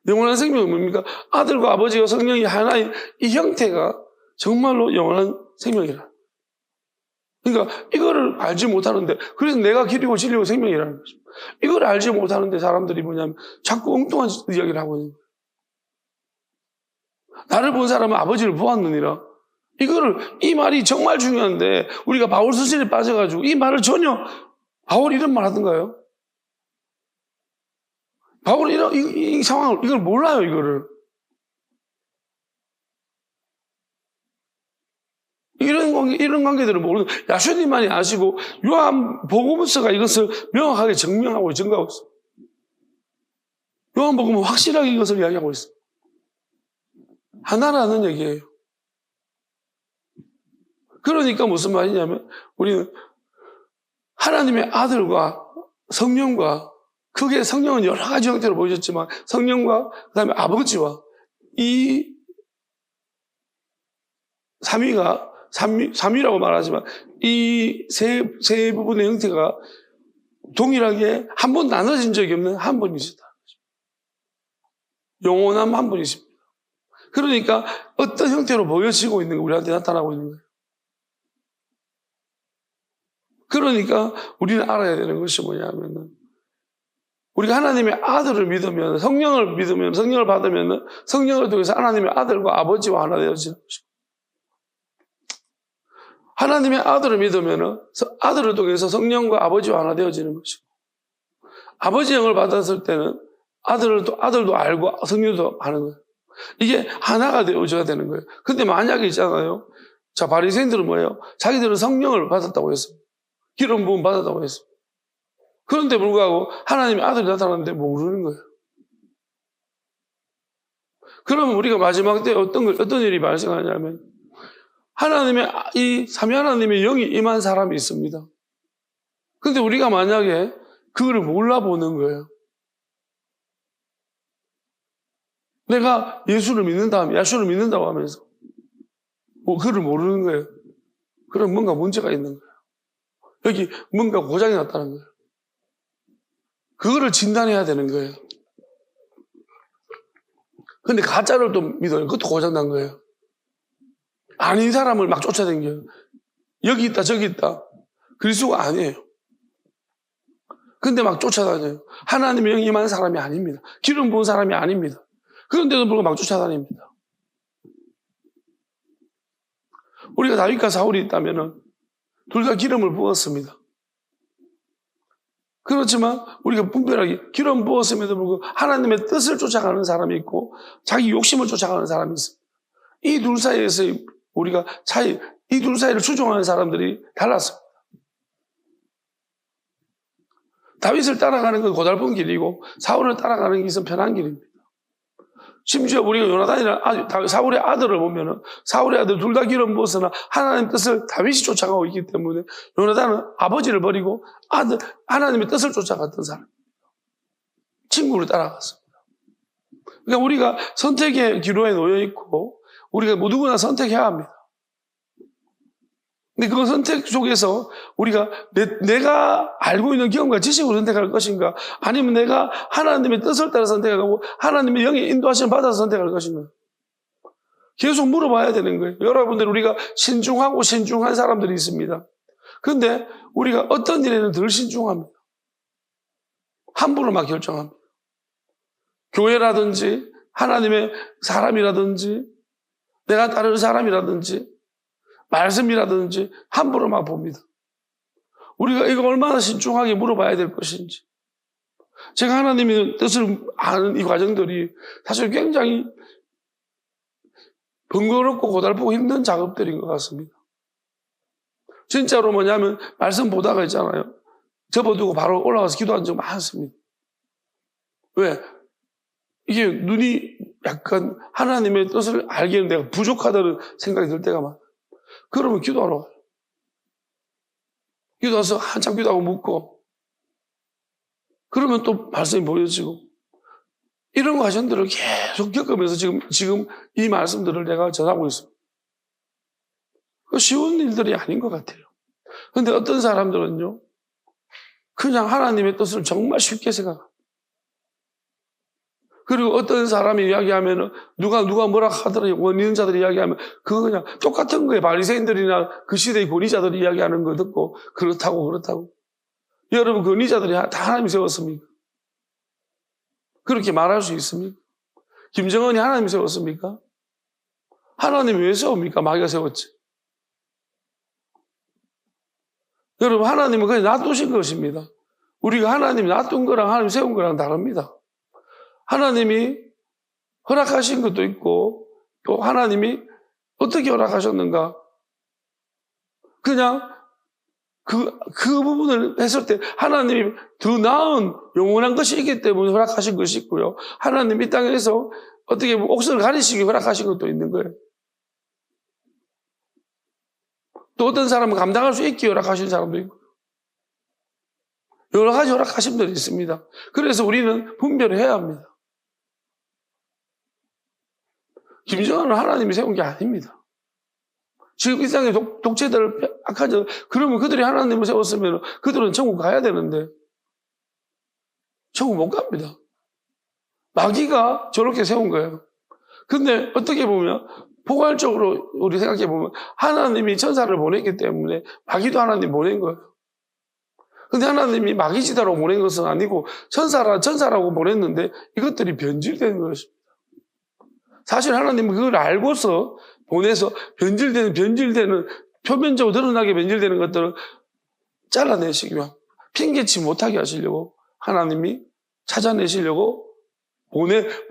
영원한 생명은 뭡니까? 아들과 아버지와 성령이 하나인 이 형태가 정말로 영원한 생명이라. 그러니까 이거를 알지 못하는데, 그래서 내가 길이고 진리고 생명이라는 거죠. 이걸 알지 못하는데 사람들이 뭐냐면 자꾸 엉뚱한 이야기를 하고 있는 거예요. 나를 본 사람은 아버지를 보았느니라. 이 말이 정말 중요한데 우리가 바울 수신에 빠져가지고 이 말을 바울이 이런 말 하던가요? 바울이 이 상황을 이걸 몰라요. 이런 관계들을 모르는 야수님만이 아시고 요한 복음서가 이것을 명확하게 증명하고 증거하고 있어. 요한 복음은 확실하게 이것을 이야기하고 있어. 하나라는 얘기예요. 그러니까 무슨 말이냐면 우리는 하나님의 아들과 성령과 크게 성령은 여러 가지 형태로 보여줬지만 성령과 그다음에 아버지와 이 삼위라고 말하지만 이 세 부분의 형태가 동일하게 한 번 나눠진 적이 없는 한 분이시다. 영원한 한 분이십니다. 그러니까 어떤 형태로 보여지고 있는 거 우리한테 나타나고 있는 거예요. 그러니까 우리는 알아야 되는 것이 뭐냐면은 우리가 하나님의 아들을 믿으면 성령을 받으면 성령을 통해서 하나님의 아들과 아버지와 하나 되어지는 것이고 하나님의 아들을 믿으면 아들을 통해서 성령과 아버지와 하나 되어지는 것이고 아버지 영을 받았을 때는 아들도 알고 성령도 아는 거예요. 이게 하나가 되어져야 되는 거예요. 근데 만약에 있잖아요. 자, 바리새인들은 뭐예요? 자기들은 성령을 받았다고 했어요. 기름 부음 받았다고 했어요. 그런데 불구하고 하나님의 아들이 나타났는데 모르는 거예요. 그러면 우리가 마지막 때 어떤 일이 발생하냐면 이 삼위 하나님의 영이 임한 사람이 있습니다. 그런데 우리가 만약에 그거를 몰라보는 거예요. 내가 야수를 믿는다고 하면서 그를 모르는 거예요. 그럼 뭔가 문제가 있는 거예요. 여기 뭔가 고장이 났다는 거예요. 그거를 진단해야 되는 거예요. 근데 가짜를 또 믿어요. 그것도 고장난 거예요. 아닌 사람을 막 쫓아다녀요. 여기 있다 저기 있다. 그리스도가 아니에요. 근데 막 쫓아다녀요. 하나님의 영이 임한 사람이 아닙니다. 기름 부은 사람이 아닙니다. 그런데도 불구하고 막 쫓아다닙니다. 우리가 다윗과 사울이 있다면 둘 다 기름을 부었습니다. 그렇지만 우리가 분별하게 기름 부었음에도 불구하고 하나님의 뜻을 쫓아가는 사람이 있고 자기 욕심을 쫓아가는 사람이 있습니다. 이 둘 사이에서 이 둘 사이를 추종하는 사람들이 달랐습니다. 다윗을 따라가는 건 고달픈 길이고 사울을 따라가는 것은 편한 길입니다. 심지어 우리가 요나단이나 사울의 아들을 보면은 사울의 아들 둘 다 기름 부었으나 하나님의 뜻을 다윗이 쫓아가고 있기 때문에 요나단은 아버지를 버리고 하나님의 뜻을 쫓아갔던 사람. 친구를 따라갔습니다. 그러니까 우리가 선택의 기로에 놓여 있고 우리가 누구나 선택해야 합니다. 근데 그 선택 속에서 우리가 내가 알고 있는 경험과 지식으로 선택할 것인가 아니면 내가 하나님의 뜻을 따라 선택하고 하나님의 영의 인도하심을 받아서 선택할 것인가 계속 물어봐야 되는 거예요. 여러분들 우리가 신중하고 신중한 사람들이 있습니다. 그런데 우리가 어떤 일에는 덜 신중합니다. 함부로 막 결정합니다. 교회라든지 하나님의 사람이라든지 내가 따르는 사람이라든지 말씀이라든지 함부로 막 봅니다. 우리가 이거 얼마나 신중하게 물어봐야 될 것인지. 제가 하나님의 뜻을 아는 이 과정들이 사실 굉장히 번거롭고 고달프고 힘든 작업들인 것 같습니다. 진짜로 뭐냐면 말씀 보다가 있잖아요. 접어두고 바로 올라가서 기도한 적 많습니다. 왜? 이게 눈이 약간 하나님의 뜻을 알기에는 내가 부족하다는 생각이 들 때가 많아요. 그러면 기도하러 가요. 기도해서 한참 기도하고 묻고 그러면 또 말씀이 보여지고 이런 과정들을 계속 겪으면서 지금 이 말씀들을 내가 전하고 있습니다. 쉬운 일들이 아닌 것 같아요. 그런데 어떤 사람들은요 그냥 하나님의 뜻을 정말 쉽게 생각합니다. 그리고 어떤 사람이 이야기하면 누가 뭐라 하더라도 원리는 자들이 이야기하면 그거 그냥 똑같은 거예요. 바리새인들이나 그 시대의 권위자들이 이야기하는 거 듣고 그렇다고. 여러분 권위자들이 다 하나님이 세웠습니까? 그렇게 말할 수 있습니까? 김정은이 하나님이 세웠습니까? 하나님이 왜 세웁니까? 마귀가 세웠지. 여러분 하나님은 그냥 놔두신 것입니다. 우리가 하나님이 놔둔 거랑 하나님이 세운 거랑 다릅니다. 하나님이 허락하신 것도 있고 또 하나님이 어떻게 허락하셨는가 그냥 그 부분을 했을 때 하나님이 더 나은 영원한 것이 있기 때문에 허락하신 것이 있고요. 하나님이 이 땅에서 어떻게 옥선을 가리시기 허락하신 것도 있는 거예요. 또 어떤 사람은 감당할 수 있게 허락하신 사람도 있고 여러 가지 허락하심들이 있습니다. 그래서 우리는 분별을 해야 합니다. 김정은은 하나님이 세운 게 아닙니다. 지금 이 땅의 독재들 악하죠. 그러면 그들이 하나님을 세웠으면 그들은 천국 가야 되는데 천국 못 갑니다. 마귀가 저렇게 세운 거예요. 근데 어떻게 보면 포괄적으로 우리 생각해 보면 하나님이 천사를 보냈기 때문에 마귀도 하나님 보낸 거예요. 근데 하나님이 마귀지다라고 보낸 것은 아니고 천사라고 보냈는데 이것들이 변질된 것입니다. 사실 하나님은 그걸 알고서 보내서 변질되는 표면적으로 드러나게 변질되는 것들을 잘라내시기 위한 핑계치 못하게 하시려고 하나님이 찾아내시려고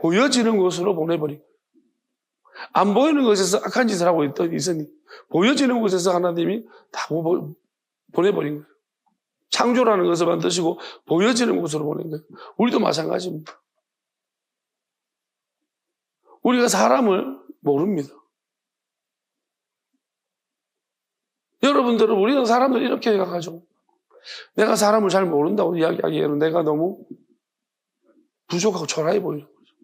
보여지는 곳으로 보내버린 거예요. 안 보이는 곳에서 악한 짓을 하고 있으니 보여지는 곳에서 하나님이 다 보내버린 거예요. 창조라는 것을 만드시고 보여지는 곳으로 보낸 거예요. 우리도 마찬가지입니다. 우리가 사람을 모릅니다. 여러분들은 우리는 사람들 이렇게 생각하죠. 내가 사람을 잘 모른다고 이야기하기에는 내가 너무 부족하고 초라해 보이는 거죠.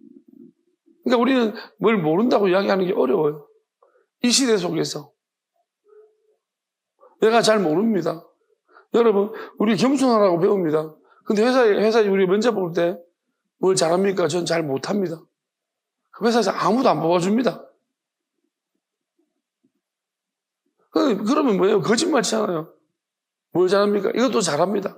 그러니까 우리는 뭘 모른다고 이야기하는 게 어려워요. 이 시대 속에서. 내가 잘 모릅니다. 여러분, 우리 겸손하라고 배웁니다. 근데 회사에 우리 면접 볼 때 뭘 잘합니까? 전 잘 못합니다. 그 회사에서 아무도 안 뽑아줍니다. 그러면 뭐예요? 거짓말 치잖아요. 뭘 잘합니까? 이것도 잘합니다.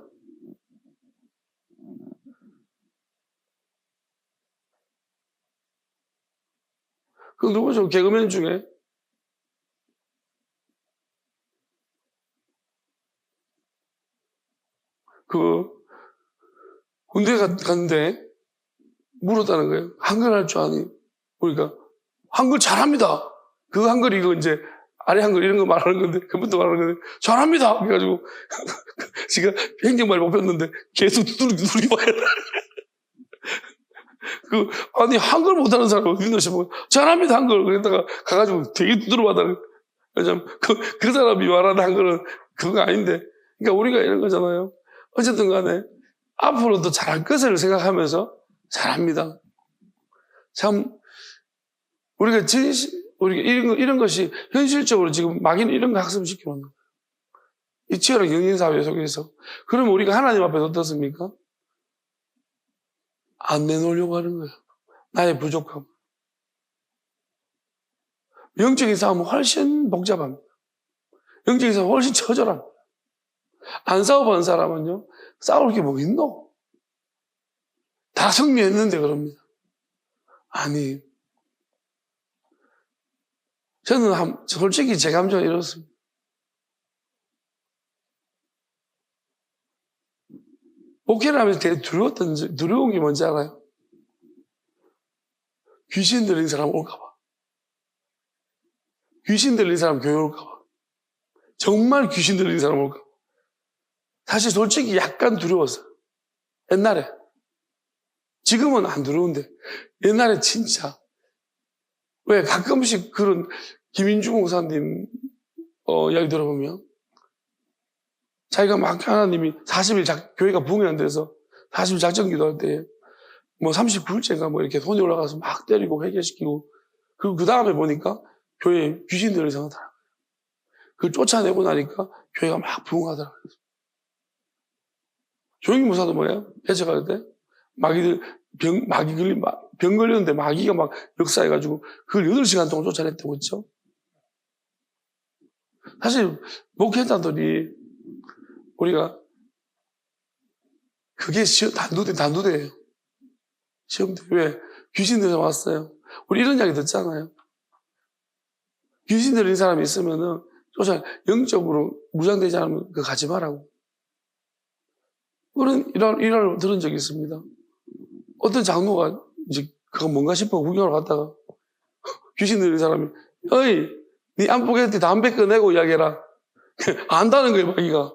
그 누구죠? 개그맨 중에 군대 갔는데 물었다는 거예요. 한글 할 줄 아니? 그러니까 한글 잘합니다. 그 한글이 이거 이제 아래 한글 이런 거 말하는 건데 그분도 말하는 건데 잘합니다. 그래가지고 지가 행정말 뽑혔는데 계속 누리봐야 아니, 한글 못하는 사람이 어디 있나 싶어. 잘합니다, 한글. 그랬다가 가가지고 되게 두드러받아. 그 사람이 말하는 한글은 그거 아닌데. 그러니까 우리가 이런 거잖아요. 어쨌든 간에 앞으로도 잘할 것을 생각하면서 잘합니다. 참, 우리가 이런 것이 현실적으로 지금 막인 이런 거 학습을 시켜놓는 거예요. 이 치열한 경쟁사회 속에서. 그러면 우리가 하나님 앞에서 어떻습니까? 안 내놓으려고 하는 거예요. 나의 부족함. 영적인 싸움은 훨씬 복잡합니다. 영적인 싸움은 훨씬 처절합니다. 안 싸워본 사람은요, 싸울 게 뭐 있노? 다 승리했는데 그럽니다. 아니, 저는 솔직히 제 감정은 이렇습니다. 목회를 하면서 되게 두려운 게 뭔지 알아요? 귀신 들린 사람 올까봐. 귀신 들린 사람 교회 올까봐. 정말 귀신 들린 사람 올까봐. 사실 솔직히 약간 두려웠어요. 옛날에. 지금은 안 두려운데 옛날에 진짜. 왜 가끔씩 그런 김인주 목사님 이야기 들어보면 자기가 막 하나님이 40일 교회가 부흥이 안 돼서 40일 작전 기도할 때 뭐 39일째인가 뭐 이렇게 손이 올라가서 막 때리고 회개시키고 그리고 그 다음에 보니까 교회에 귀신들이 생각하더라고요. 그걸 쫓아내고 나니까 교회가 막 부흥하더라고요. 조영기 목사도 뭐예요? 해석할 때 병 걸렸는데 마귀가 막 역사해가지고 그걸 8시간 동안 쫓아냈다고 했죠. 사실 목회자들이 우리가 그게 단두대예요. 시험대. 왜? 귀신 들려 왔어요. 우리 이런 이야기 듣잖아요. 귀신 들린 사람이 있으면은 영적으로 무장되지 않으면 그거 가지 말라고. 그런 일화를 들은 적이 있습니다. 어떤 장로가 이제 그거 뭔가 싶어 구경을 갔다가 귀신 들린 사람이 어이 네 안보겠지 담배 꺼내고 이야기해라. 안다는 거예요 마귀가.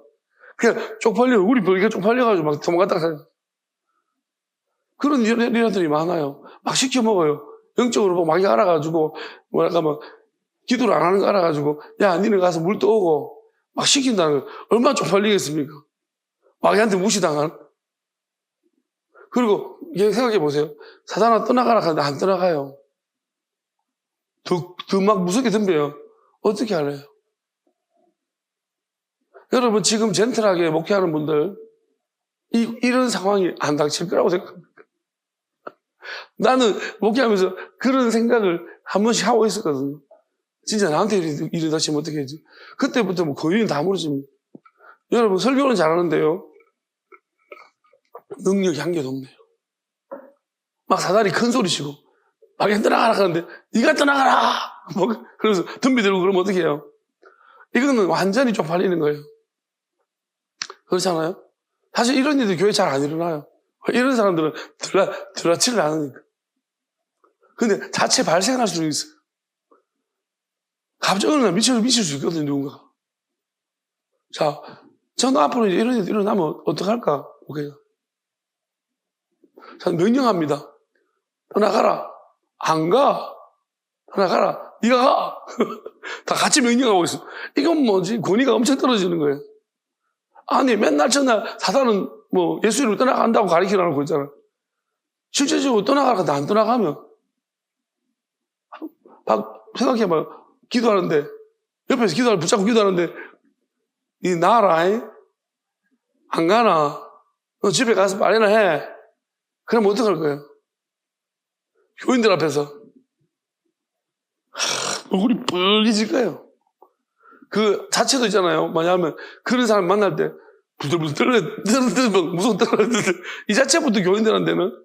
그냥 얼굴이 벌게 쪽팔려가지고 막 도망갔다가 그런 일화들이 많아요. 막 시켜 먹어요. 영적으로 뭐 마귀가 알아가지고 막 기도를 안 하는 거 알아가지고 야 니네 가서 물 떠오고 막 시킨다는 거 얼마나 쪽팔리겠습니까? 마귀한테 무시당한. 그리고 생각해 보세요. 사단아 떠나가라 하는데 안 떠나가요. 더 막 무섭게 덤벼요. 어떻게 할래요? 여러분 지금 젠틀하게 목회하는 분들 이런 상황이 안 닥칠 거라고 생각합니다. 나는 목회하면서 그런 생각을 한 번씩 하고 있었거든요. 진짜 나한테 일이 닥치면 어떻게 하지? 그때부터 뭐 거의 다 무너집니다. 여러분 설교는 잘하는데요. 능력이 한계도 없네요. 막 사단이 큰 소리 치고 마귀 떠나가라 하는데 네가 떠나가라! 그래서 덤비들고 그러면 어떻게 해요? 이거는 완전히 쪽팔리는 거예요. 그렇잖아요? 사실 이런 일들 교회 잘 안 일어나요. 이런 사람들은 들라치를 않으니까. 근데 자체 발생할 수는 있어요. 갑자기 어느 날 미칠 수 있거든요, 누군가. 자, 저는 앞으로 이제 이런 일이 일어나면 어떡할까? 오케이. 저는 명령합니다. 떠나가라. 안 가. 떠나가라. 네가 가. 다 같이 명령하고 있어. 이건 뭐지? 권위가 엄청 떨어지는 거예요. 아니, 맨날 전날 사단은 뭐 예수님을 떠나간다고 가르치라고 있잖아요. 실제적으로 떠나가라. 안 떠나가면 생각해봐요. 기도하는데 옆에서 붙잡고 기도하는데 니 나라 안 가나? 너 집에 가서 빨리나 해. 그럼 어떡할 거예요? 교인들 앞에서 얼굴이 뻘개질 거예요. 그 자체도 있잖아요. 뭐냐면 그런 사람 만날 때 부들부들 떨어 무서운 떨어 이 자체부터 교인들한테는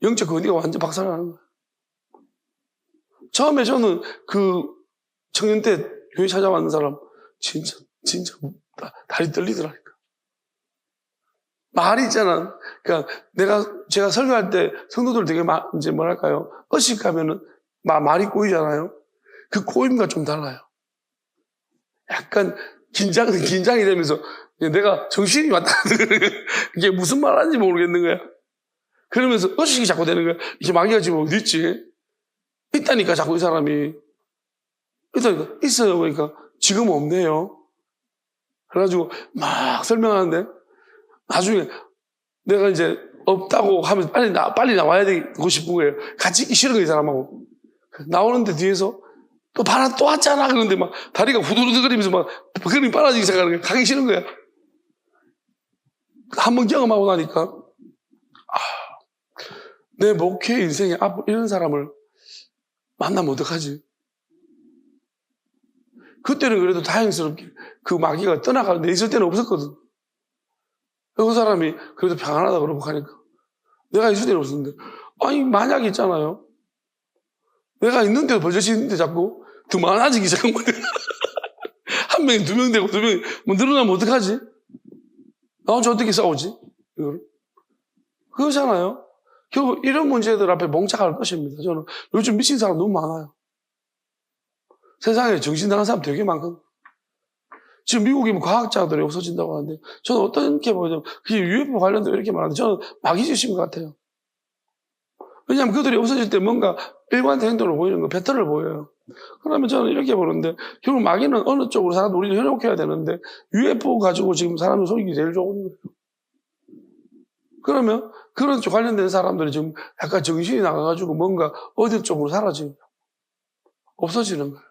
영적 권위가 완전 박살나는 거예요. 처음에 저는 그 청년 때 교회 찾아왔는 사람 진짜 다리 떨리더라니까. 말이 있잖아. 그러니까 제가 설교할 때 성도들 되게 이제 뭐랄까요? 어식하면은 말이 꼬이잖아요. 그 꼬임과 좀 달라요. 약간 긴장이 되면서 내가 정신이 왔다. 이게 무슨 말 하는지 모르겠는 거야. 그러면서 의식이 자꾸 되는 거야. 이게 마귀가 지금 어디 있지? 있다니까, 자꾸 이 사람이. 있다니까, 있어요. 그러니까, 지금 없네요. 그래가지고, 막 설명하는데, 나중에 내가 이제 없다고 하면서 빨리 나와야 되고 싶은 거예요. 같이 있기 싫은 거예요, 이 사람하고. 나오는데 뒤에서 또 바람 또 왔잖아. 그런데 막 다리가 후두두거리면서 막 그림이 빨라지기 시작하는 거야. 가기 싫은 거야. 한번 경험하고 나니까, 내 목회 인생에 앞으로 이런 사람을 만나면 어떡하지? 그때는 그래도 다행스럽게 그 마귀가 떠나가고 내 있을 때는 없었거든. 그 사람이 그래도 평안하다 그러고 하니까. 내가 있을 때는 없었는데. 아니, 만약에 있잖아요. 내가 있는데도 버젓이 있는데 자꾸 더 많아지기 시작한 거예요. 한 명이 2명 되고 2명이 뭐 늘어나면 어떡하지? 나 혼자 어떻게 싸우지? 이거를. 그렇잖아요. 결국 이런 문제들 앞에 멍청할 것입니다. 저는 요즘 미친 사람 너무 많아요. 세상에 정신 나간 사람 되게 많거든요. 지금 미국에 과학자들이 없어진다고 하는데, 저는 어떻게 보냐면, 그게 UFO 관련된 왜 이렇게 많은데, 저는 마귀짓인 것 같아요. 왜냐하면 그들이 없어질 때 뭔가 일관된 행동을 보이는 거, 패턴을 보여요. 그러면 저는 이렇게 보는데, 결국 마귀는 어느 쪽으로 사람들 우리는 현혹해야 되는데, UFO 가지고 지금 사람을 속이기 제일 좋은 거예요. 그러면 그런 쪽 관련된 사람들이 지금 약간 정신이 나가가지고 뭔가 어디 쪽으로 사라지는 거예요. 없어지는 거예요.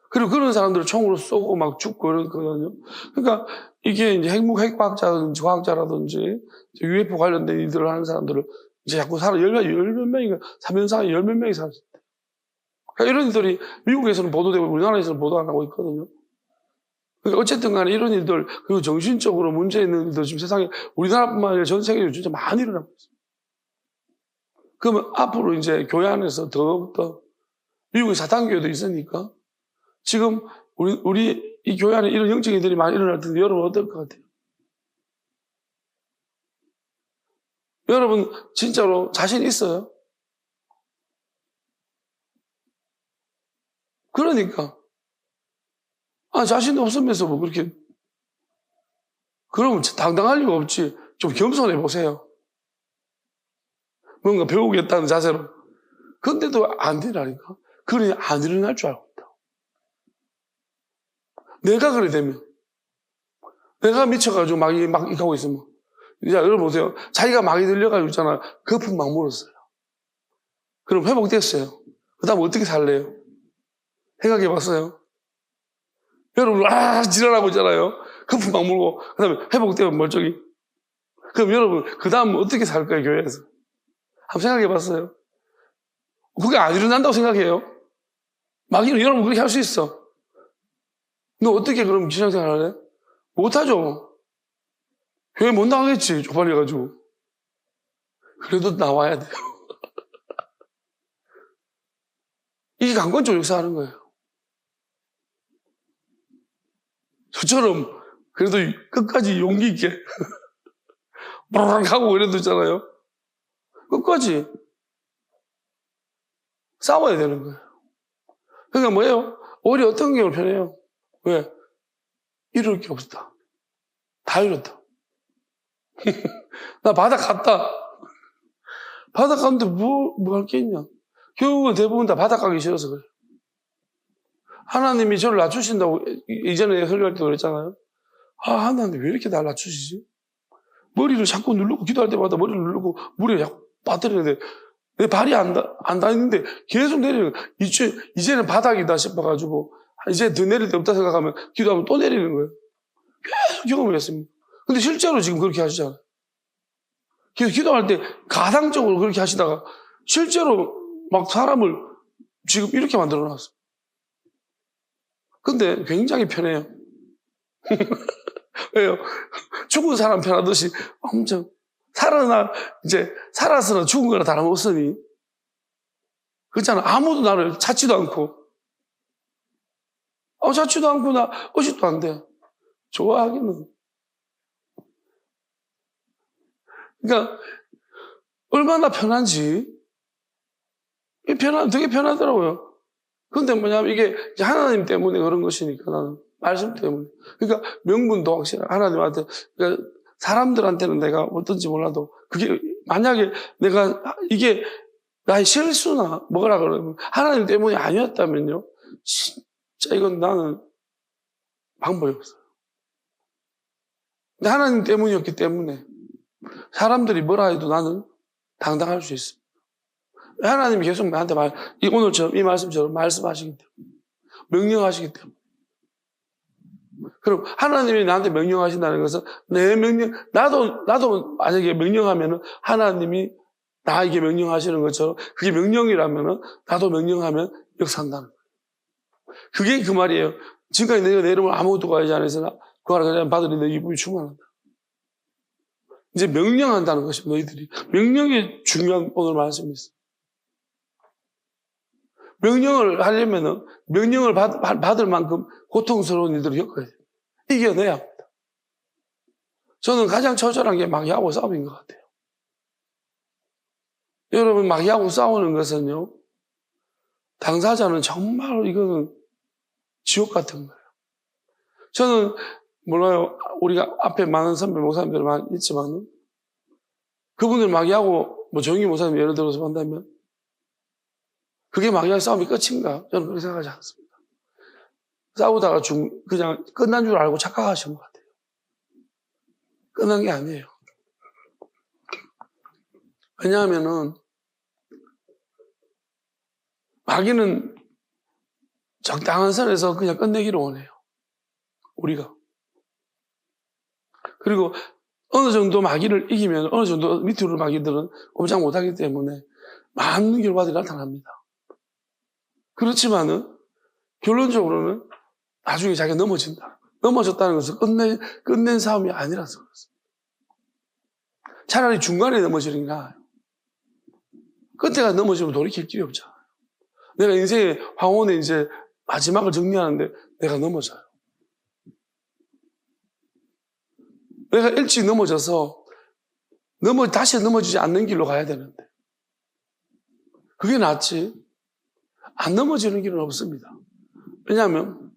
그리고 그런 사람들을 총으로 쏘고 막 죽고 이러거든요. 그러니까 이게 이제 핵과학자라든지 과학자라든지 UFO 관련된 일들을 하는 사람들을 이제 자꾸 열몇 명인가, 3년 사이에 10몇 명이 살았어요. 그러니까 이런 일들이 미국에서는 보도되고 우리나라에서는 보도 안 하고 있거든요. 그러니까 어쨌든 간에 이런 일들, 그리고 정신적으로 문제 있는 일들 지금 세상에 우리나라뿐만 아니라 전 세계에 진짜 많이 일어나고 있습니다. 그러면 앞으로 이제 교회 안에서 더욱더 미국에 사탄교회도 있으니까 지금 우리 이 교회 안에 이런 영적인 일들이 많이 일어날 텐데 여러분 어떨 것 같아요? 여러분 진짜로 자신 있어요? 그러니까 자신도 없으면서 뭐 그렇게 그러면 당당할 리가 없지. 좀 겸손해 보세요. 뭔가 배우겠다는 자세로. 근데도 안 되라니까. 그러니 안 일어날 줄 알고 있다. 내가 그래 되면 내가 미쳐가지고 막 하고 있으면 이제 여러분 보세요. 자기가 막이 들려가지고 있잖아요. 거품 막 물었어요. 그럼 회복됐어요. 그 다음 어떻게 살래요? 생각해 봤어요? 여러분 지랄하고 있잖아요. 거품 막 물고 그 다음에 회복되면 멀쩡히. 그럼 여러분 그 다음 어떻게 살 거예요? 교회에서. 한번 생각해 봤어요? 그게 안 일어난다고 생각해요. 마귀는 여러분 그렇게 할 수 있어. 너 어떻게 그럼 신앙생활 할래? 못하죠. 교회 못 나가겠지. 쪽팔려가지고. 그래도 나와야 돼요. 이게 강권적 역사하는 거예요. 저처럼 그래도 끝까지 용기 있게 하고 이래도 있잖아요. 끝까지 싸워야 되는 거예요. 그러니까 뭐예요? 오히려 어떤 경우를 편해요? 왜? 이룰 게 없었다. 다 이뤘다. 나 바닥 갔다. 바닥 갔는데 뭐 할 게 있냐? 결국은 대부분 다 바닥 가기 싫어서 그래요. 하나님이 저를 낮추신다고 이전에 설교할 때도 그랬잖아요. 하나님 왜 이렇게 날 낮추시지? 머리를 자꾸 누르고 기도할 때마다 머리를 누르고 물에 자꾸 빠뜨리는데 내 발이 안 닿는데 계속 내리는 거예요. 이제는 바닥이다 싶어가지고 이제 더 내릴 데 없다 생각하면 기도하면 또 내리는 거예요. 계속 경험을 했습니다. 근데 실제로 지금 그렇게 하시잖아요. 기도할 때 가상적으로 그렇게 하시다가 실제로 막 사람을 지금 이렇게 만들어 놨어요. 근데 굉장히 편해요. 왜요? 죽은 사람 편하듯이 엄청 살아서는 죽은 거나 다름없으니. 그렇잖아. 아무도 나를 찾지도 않고. 찾지도 않고 나 의식도 안 돼. 좋아하기는. 그러니까 얼마나 편한지. 되게 편하더라고요. 근데 뭐냐면 이게 하나님 때문에 그런 것이니까 나는 말씀 때문에. 그러니까 명분도 확실해. 하나님한테. 그러니까 사람들한테는 내가 어떤지 몰라도 그게 만약에 내가 이게 나의 실수나 뭐라 그러면 하나님 때문이 아니었다면요. 진짜 이건 나는 방법이 없어요. 근데 하나님 때문이었기 때문에 사람들이 뭐라 해도 나는 당당할 수 있습니다. 하나님이 계속 나한테 오늘처럼 이 말씀처럼 말씀하시기 때문에 명령하시기 때문에. 그럼 하나님이 나한테 명령하신다는 것은 내 명령, 나도 만약에 명령하면은 하나님이 나에게 명령하시는 것처럼 그게 명령이라면은 나도 명령하면 역사한다는 거예요. 그게 그 말이에요. 지금까지 내가 내 이름을 아무것도 구하지 않았으나 구하라 그냥 받으니 내 기쁨이 충만한다. 이제 명령한다는 것이 너희들이. 명령이 중요한 오늘 말씀이 있어요. 명령을 하려면은 명령을 받을 만큼 고통스러운 일들을 겪어야 돼요. 이겨내야 합니다. 저는 가장 처절한 게 마귀하고 싸움인 것 같아요. 여러분, 마귀하고 싸우는 것은요, 당사자는 정말 이거는 지옥 같은 거예요. 저는 몰라요. 우리가 앞에 많은 선배 목사님들 많이 있지만 그분들 마귀하고 뭐 정희 목사님 예를 들어서 본다면 그게 마귀하고 싸움이 끝인가? 저는 그렇게 생각하지 않습니다. 싸우다가 그냥 끝난 줄 알고 착각하신 것 같아요. 끝난 게 아니에요. 왜냐하면은 마귀는 적당한 선에서 그냥 끝내기를 원해요. 우리가. 그리고 어느 정도 마귀를 이기면 어느 정도 밑으로 마귀들은 꼼짝 못하기 때문에 많은 결과들이 나타납니다. 그렇지만은 결론적으로는 나중에 자기가 넘어진다. 넘어졌다는 것은 끝낸 싸움이 아니라서 그렇습니다. 차라리 중간에 넘어지는 게 나아요. 끝에가 넘어지면 돌이킬 길이 없잖아요. 내가 인생의 황혼의 이제 마지막을 정리하는데 내가 넘어져요. 내가 일찍 넘어져서 다시 넘어지지 않는 길로 가야 되는데 그게 낫지 안 넘어지는 길은 없습니다. 왜냐하면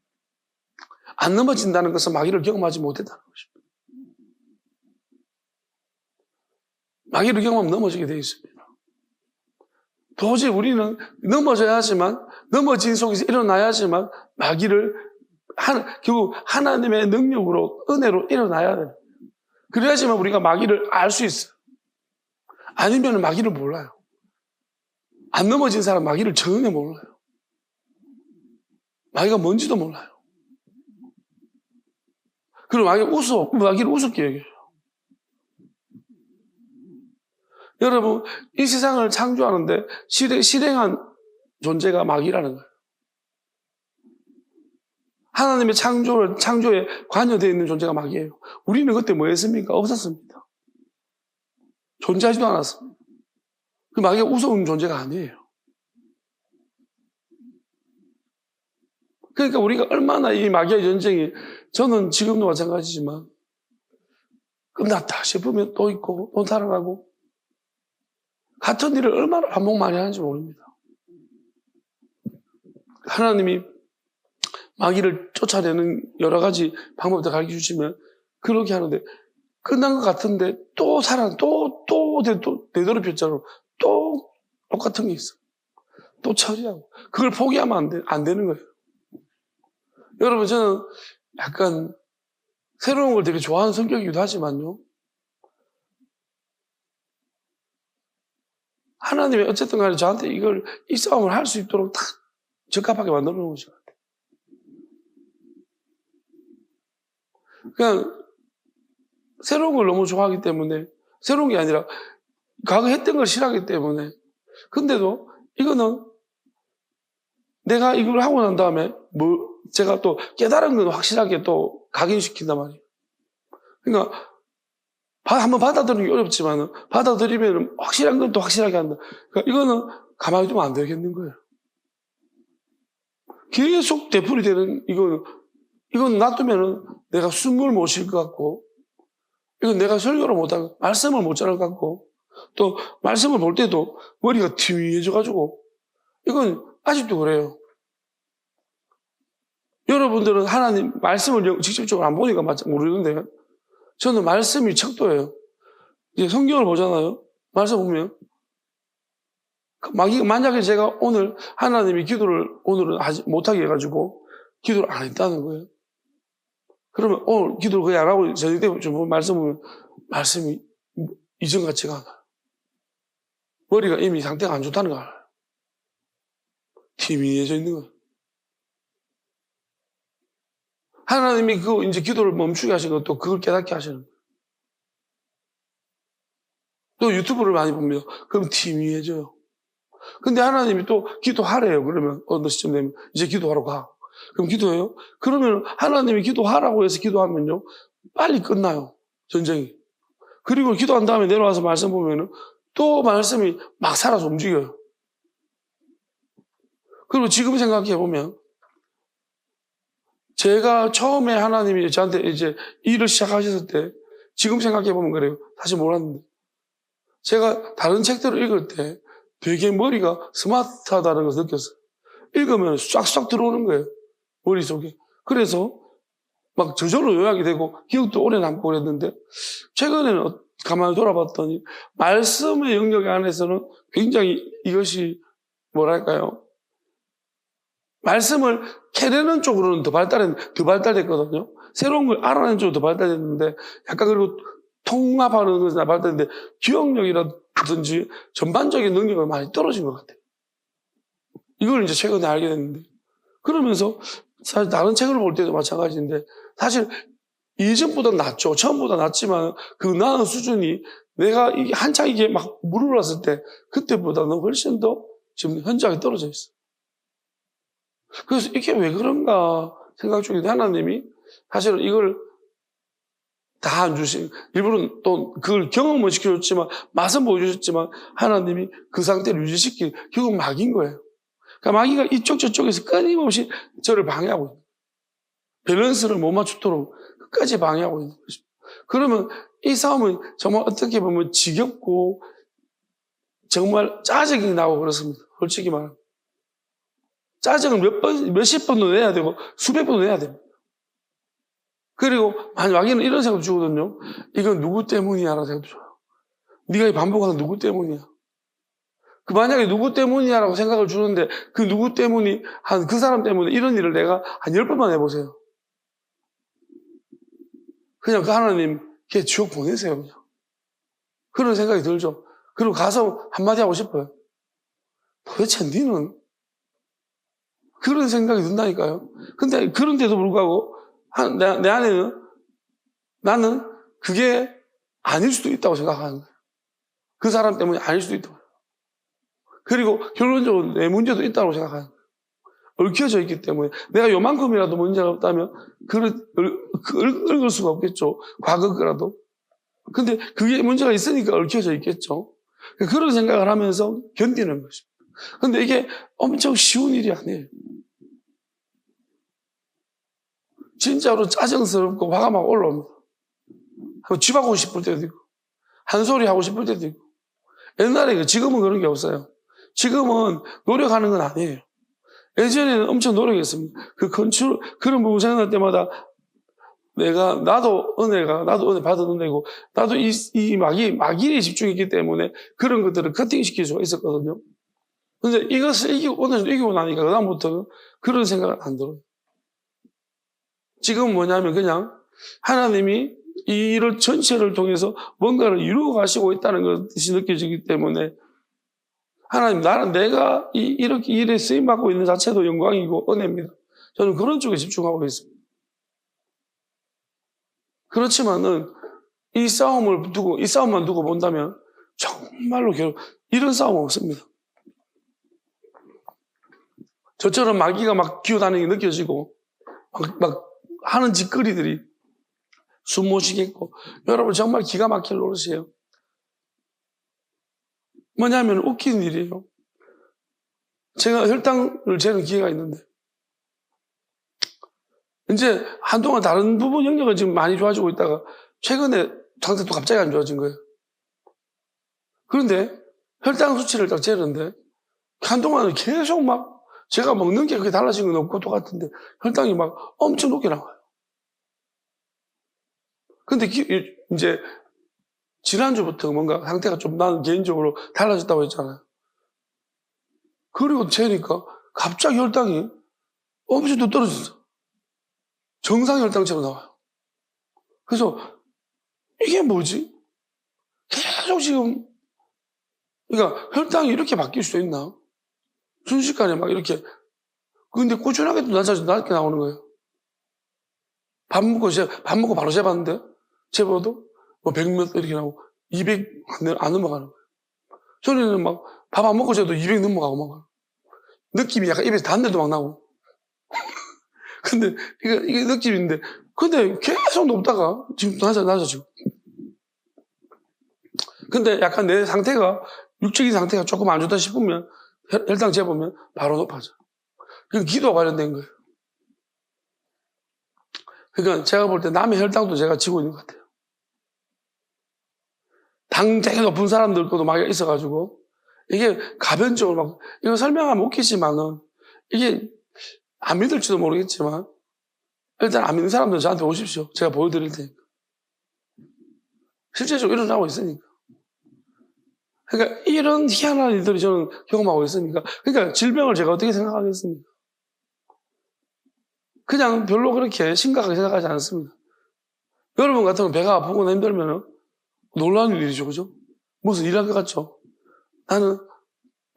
안 넘어진다는 것은 마귀를 경험하지 못했다는 것입니다. 마귀를 경험하면 넘어지게 되어 있습니다. 도저히 우리는 넘어져야지만 넘어진 속에서 일어나야지만 마귀를 결국 하나님의 능력으로 은혜로 일어나야 돼요. 그래야지만 우리가 마귀를 알 수 있어요. 아니면 마귀를 몰라요. 안 넘어진 사람 마귀를 전혀 몰라요. 마귀가 뭔지도 몰라요. 그리고 마귀를 우습게 여겨요. 여러분, 이 세상을 창조하는데 실행한 존재가 마귀라는 거예요. 하나님의 창조에 관여되어 있는 존재가 마귀예요. 우리는 그때 뭐 했습니까? 없었습니다. 존재하지도 않았습니다. 그 마귀가 우스운 존재가 아니에요. 그러니까 우리가 얼마나 이 마귀의 전쟁이 저는 지금도 마찬가지지만 끝났다 싶으면 또 있고 또 살아나고 같은 일을 얼마나 반복 많이 하는지 모릅니다. 하나님이 마귀를 쫓아내는 여러 가지 방법들 가르쳐 주시면 그렇게 하는데 끝난 것 같은데 또 되돌이폈잖아요. 또 똑같은 게 있어. 또 처리하고 그걸 포기하면 안 되는 거예요. 여러분 저는 약간 새로운 걸 되게 좋아하는 성격이기도 하지만요. 하나님이 어쨌든 간에 저한테 이 싸움을 할 수 있도록 딱 적합하게 만들어 놓은 것인 것 같아요. 그냥 새로운 걸 너무 좋아하기 때문에 새로운 게 아니라 과거 했던 걸 싫어하기 때문에 근데도 이거는 내가 이걸 하고 난 다음에 제가 또 깨달은 건 확실하게 또 각인시킨단 말이에요. 그러니까 한번 받아들이기 어렵지만 받아들이면 확실한 건 또 확실하게 한다. 그러니까 이거는 가만히 두면 안 되겠는 거예요. 계속 되풀이 되는 이건 놔두면 내가 숨을 못 쉴 것 같고 이건 내가 설교를 못하고 말씀을 못 전할 것 같고 또 말씀을 볼 때도 머리가 튀해져가지고 이건 아직도 그래요. 여러분들은 하나님 말씀을 직접적으로 안 보니까 모르는데 저는 말씀이 척도예요. 이제 성경을 보잖아요. 말씀 보면. 만약에 제가 오늘 하나님이 기도를 오늘은 못하게 해가지고 기도를 안 했다는 거예요. 그러면 오늘 기도를 거의 안 하고 저녁 때 좀 말씀 보면 말씀이 이전 같지가 않아요. 머리가 이미 상태가 안 좋다는 거 알아요. 희미해져 있는 거예요. 하나님이 이제 기도를 멈추게 하시는 것도 그걸 깨닫게 하시는 거예요. 또 유튜브를 많이 봅니다. 그럼 희미해져요. 근데 하나님이 또 기도하래요. 그러면 어느 시점 되면 이제 기도하러 가. 그럼 기도해요? 그러면 하나님이 기도하라고 해서 기도하면요. 빨리 끝나요. 전쟁이. 그리고 기도한 다음에 내려와서 말씀 보면은 또 말씀이 막 살아서 움직여요. 그리고 지금 생각해 보면 제가 처음에 하나님이 저한테 이제 일을 시작하셨을 때 지금 생각해 보면 그래요. 사실 몰랐는데 제가 다른 책들을 읽을 때 되게 머리가 스마트하다는 것을 느꼈어요. 읽으면 싹싹 들어오는 거예요. 머릿속에. 그래서 막 저절로 요약이 되고 기억도 오래 남고 그랬는데 최근에는 가만히 돌아봤더니 말씀의 영역 안에서는 굉장히 이것이 뭐랄까요. 말씀을 캐내는 쪽으로는 더 발달됐거든요. 새로운 걸 알아내는 쪽으로 더 발달됐는데 약간 그리고 통합하는 것이 발달됐는데 기억력이라든지 전반적인 능력이 많이 떨어진 것 같아요. 이걸 이제 최근에 알게 됐는데 그러면서 사실 다른 책을 볼 때도 마찬가지인데 사실 이전보다 낫죠. 처음보다 낫지만 그 나은 수준이 내가 한창 이게 막 물올랐을 때 그때보다는 훨씬 더 지금 현저하게 떨어져 있어요. 그래서 이게 왜 그런가 생각 중인데 하나님이 사실은 이걸 다 안 주신 일부러 또 그걸 경험을 시켜줬지만 맛은 보여주셨지만 하나님이 그 상태를 유지시킨 결국 마귀인 거예요. 그러니까 마귀가 이쪽 저쪽에서 끊임없이 저를 방해하고 있는 거예요. 밸런스를 못 맞추도록 끝까지 방해하고 있는 것입니다. 그러면 이 싸움은 정말 어떻게 보면 지겹고 정말 짜증이 나고 그렇습니다. 솔직히 말하면. 짜증을 몇십 번도 내야 되고 수백 번도 내야 됩니다. 그리고 마귀는 이런 생각도 주거든요. 이건 누구 때문이야? 라는 생각도 줘요. 네가 반복하는 누구 때문이야? 만약에 누구 때문이야? 라고 생각을 주는데 그 누구 때문이 그 사람 때문에 이런 일을 내가 한 10번만 해보세요. 그냥 그 하나님 걔 지옥 보내세요. 그냥. 그런 생각이 들죠. 그리고 가서 한마디 하고 싶어요. 도대체 니는? 그런 생각이 든다니까요. 근데 그런데도 불구하고 내 안에는 나는 그게 아닐 수도 있다고 생각하는 거예요. 그 사람 때문에 아닐 수도 있다고. 그리고 결론적으로 내 문제도 있다고 생각하는 거예요. 얽혀져 있기 때문에 내가 요만큼이라도 문제가 없다면 얽을 수가 없겠죠. 과거 거라도. 근데 그게 문제가 있으니까 얽혀져 있겠죠. 그런 생각을 하면서 견디는 것입니다. 근데 이게 엄청 쉬운 일이 아니에요. 진짜로 짜증스럽고 화가 막 올라옵니다. 집 하고 싶을 때도 있고 한 소리 하고 싶을 때도 있고 옛날에 지금은 그런 게 없어요. 지금은 노력하는 건 아니에요. 예전에는 엄청 노력했습니다. 그런 부분 생각날 때마다 나도 은혜 받은 은혜고 나도 이 마귀에 집중했기 때문에 그런 것들을 커팅시킬 수가 있었거든요. 근데 이것을 오늘 이기고 나니까 그다음부터는 그런 생각은 안 들어요. 지금은 뭐냐면 그냥 하나님이 이 일을 전체를 통해서 뭔가를 이루어 가시고 있다는 것이 느껴지기 때문에 하나님, 내가 이렇게 일에 쓰임받고 있는 자체도 영광이고 은혜입니다. 저는 그런 쪽에 집중하고 있습니다. 그렇지만은 이 싸움만 두고 본다면 정말로 이런 싸움 없습니다. 저처럼 마귀가 막 기어다니는 게 느껴지고 막 하는 짓거리들이 숨 못 쉬겠고 여러분 정말 기가 막힐 노릇이에요. 뭐냐면 웃긴 일이에요. 제가 혈당을 재는 기회가 있는데 이제 한동안 다른 부분 영역은 지금 많이 좋아지고 있다가 최근에 상태도 갑자기 안 좋아진 거예요. 그런데 혈당 수치를 딱 재는데 한동안은 계속 막 제가 먹는 게 그렇게 달라진 건 없고 똑같은데 혈당이 막 엄청 높게 나와요. 근데 이제 지난주부터 뭔가 상태가 좀 나는 개인적으로 달라졌다고 했잖아요. 그리고 재니까 갑자기 혈당이 엄청 또 떨어졌어. 정상 혈당처럼 나와요. 그래서 이게 뭐지? 계속 지금, 그러니까 혈당이 이렇게 바뀔 수도 있나? 순식간에 막 이렇게. 근데 꾸준하게 또 낮게 나오는 거예요. 밥 먹고 바로 재봤는데, 재봐도 뭐 100몇 이렇게 나오고, 200 안 넘어가는 거예요. 저는 막 밥 안 먹고 재도 200 넘어가고 막. 느낌이 약간 입에서 단내도 막 나고. 근데 이게 느낌인데, 근데 계속 높다가 지금 낮아지고. 근데 약간 내 상태가, 육적인 상태가 조금 안 좋다 싶으면, 혈당 재보면 바로 높아져. 그건 기도와 관련된 거예요. 그러니까 제가 볼 때 남의 혈당도 제가 지고 있는 것 같아요. 당 되게 높은 사람들 것도 막 있어가지고, 이게 가변적으로 막, 이거 설명하면 웃기지만은, 이게 안 믿을지도 모르겠지만, 일단 안 믿는 사람들 저한테 오십시오. 제가 보여드릴 테니까. 실제적으로 일어나고 있으니까. 그러니까 이런 희한한 일들이 저는 경험하고 있으니까. 그러니까 질병을 제가 어떻게 생각하겠습니까? 그냥 별로 그렇게 심각하게 생각하지 않습니다. 여러분 같으면 배가 아프거나 힘들면 놀라운 일이죠, 그죠? 무슨 일할 것 같죠? 나는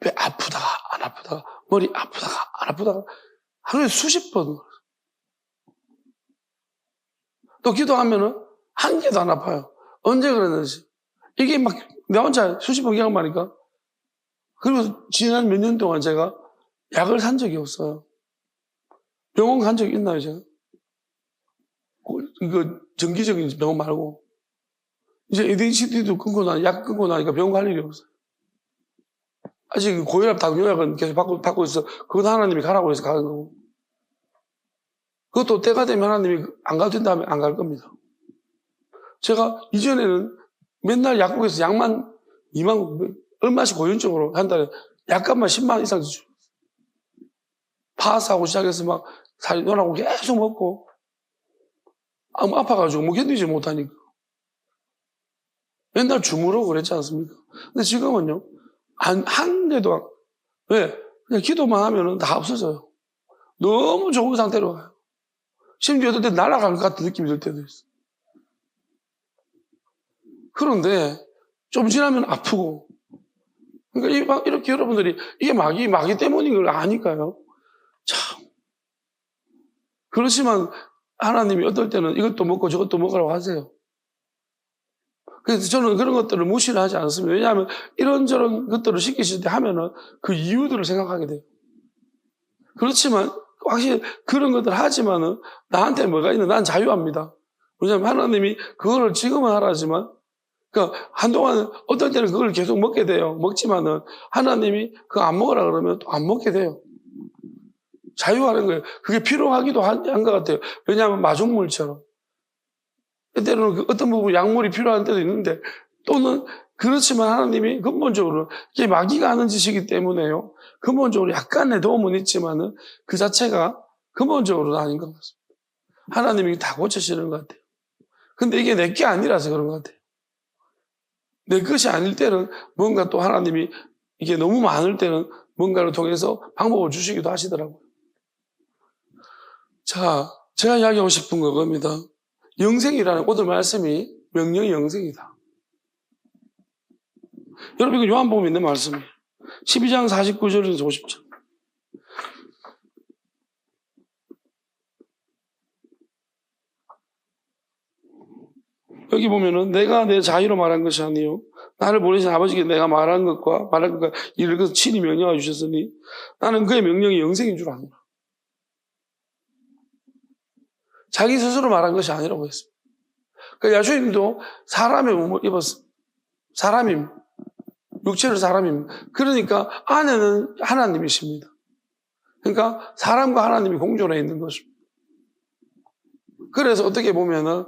배 아프다가 안 아프다가 머리 아프다가 안 아프다가 하루에 수십 번. 또 기도하면은 한 개도 안 아파요. 언제 그랬는지. 이게 막 내 혼자 수십 번 기억하니까. 그리고 지난 몇 년 동안 제가 약을 산 적이 없어요. 병원 간 적 있나요, 제가? 이거 정기적인 병원 말고. 이제 ADHD도 약 끊고 나니까 병원 갈 일이 없어요. 아직 고혈압, 당뇨약은 계속 받고 있어. 그건 하나님이 가라고 해서 가는 거고. 그것도 때가 되면 하나님이 안 가도 된다면 안 갈 겁니다. 제가 이전에는 맨날 약국에서 약만 2만, 얼마씩 고윤적으로 한 달에 약값만 10만 원 이상 주죠. 파스하고 시작해서 막 살이 논하고 계속 먹고 아파가지고 뭐 견디지 못하니까. 맨날 주무르고 그랬지 않습니까? 근데 지금은요, 한 개도, 왜? 그냥 기도만 하면은 다 없어져요. 너무 좋은 상태로 가요. 심지어 어떨 때 날아갈 것 같은 느낌이 들 때도 있어. 그런데 좀 지나면 아프고. 그러니까 이렇게 여러분들이 이게 마귀 때문인 걸 아니까요. 참. 그렇지만 하나님이 어떨 때는 이것도 먹고 저것도 먹으라고 하세요. 그래서 저는 그런 것들을 무시를 하지 않습니다. 왜냐하면 이런저런 것들을 시키실 때 하면은 그 이유들을 생각하게 돼요. 그렇지만 확실히 그런 것들을 하지만은 나한테 뭐가 있는 난 자유합니다. 왜냐하면 하나님이 그거를 지금은 하라지만 그러니까 한동안 어떤 때는 그걸 계속 먹게 돼요. 먹지만은 하나님이 그거 안 먹으라 그러면 또 안 먹게 돼요. 자유하는 거예요. 그게 필요하기도 한 것 같아요. 왜냐하면 마중물처럼. 때로는 어떤 부분 약물이 필요한 때도 있는데 또는 그렇지만 하나님이 근본적으로 이게 마귀가 하는 짓이기 때문에요. 근본적으로 약간의 도움은 있지만은 그 자체가 근본적으로는 아닌 것 같습니다. 하나님이 다 고치시는 것 같아요. 근데 이게 내 게 아니라서 그런 것 같아요. 내 것이 아닐 때는 뭔가 또 하나님이 이게 너무 많을 때는 뭔가를 통해서 방법을 주시기도 하시더라고요. 자, 제가 이야기하고 싶은 그겁니다. 영생이라는 오늘 말씀이 명령의 영생이다. 여러분 이거 요한복음에 있는 말씀이에요. 12장 49절에서 50절. 여기 보면은 내가 내 자유로 말한 것이 아니요 나를 보내신 아버지께 내가 말한 것과 이를 것을 친히 명령하여 주셨으니 나는 그의 명령이 영생인 줄 아노라. 자기 스스로 말한 것이 아니라고 했습니다. 그러니까 야주님도 사람의 몸을 입었습니다. 사람입니다. 육체를 사람입니다. 그러니까 안에는 하나님이십니다. 그러니까 사람과 하나님이 공존해 있는 것입니다. 그래서 어떻게 보면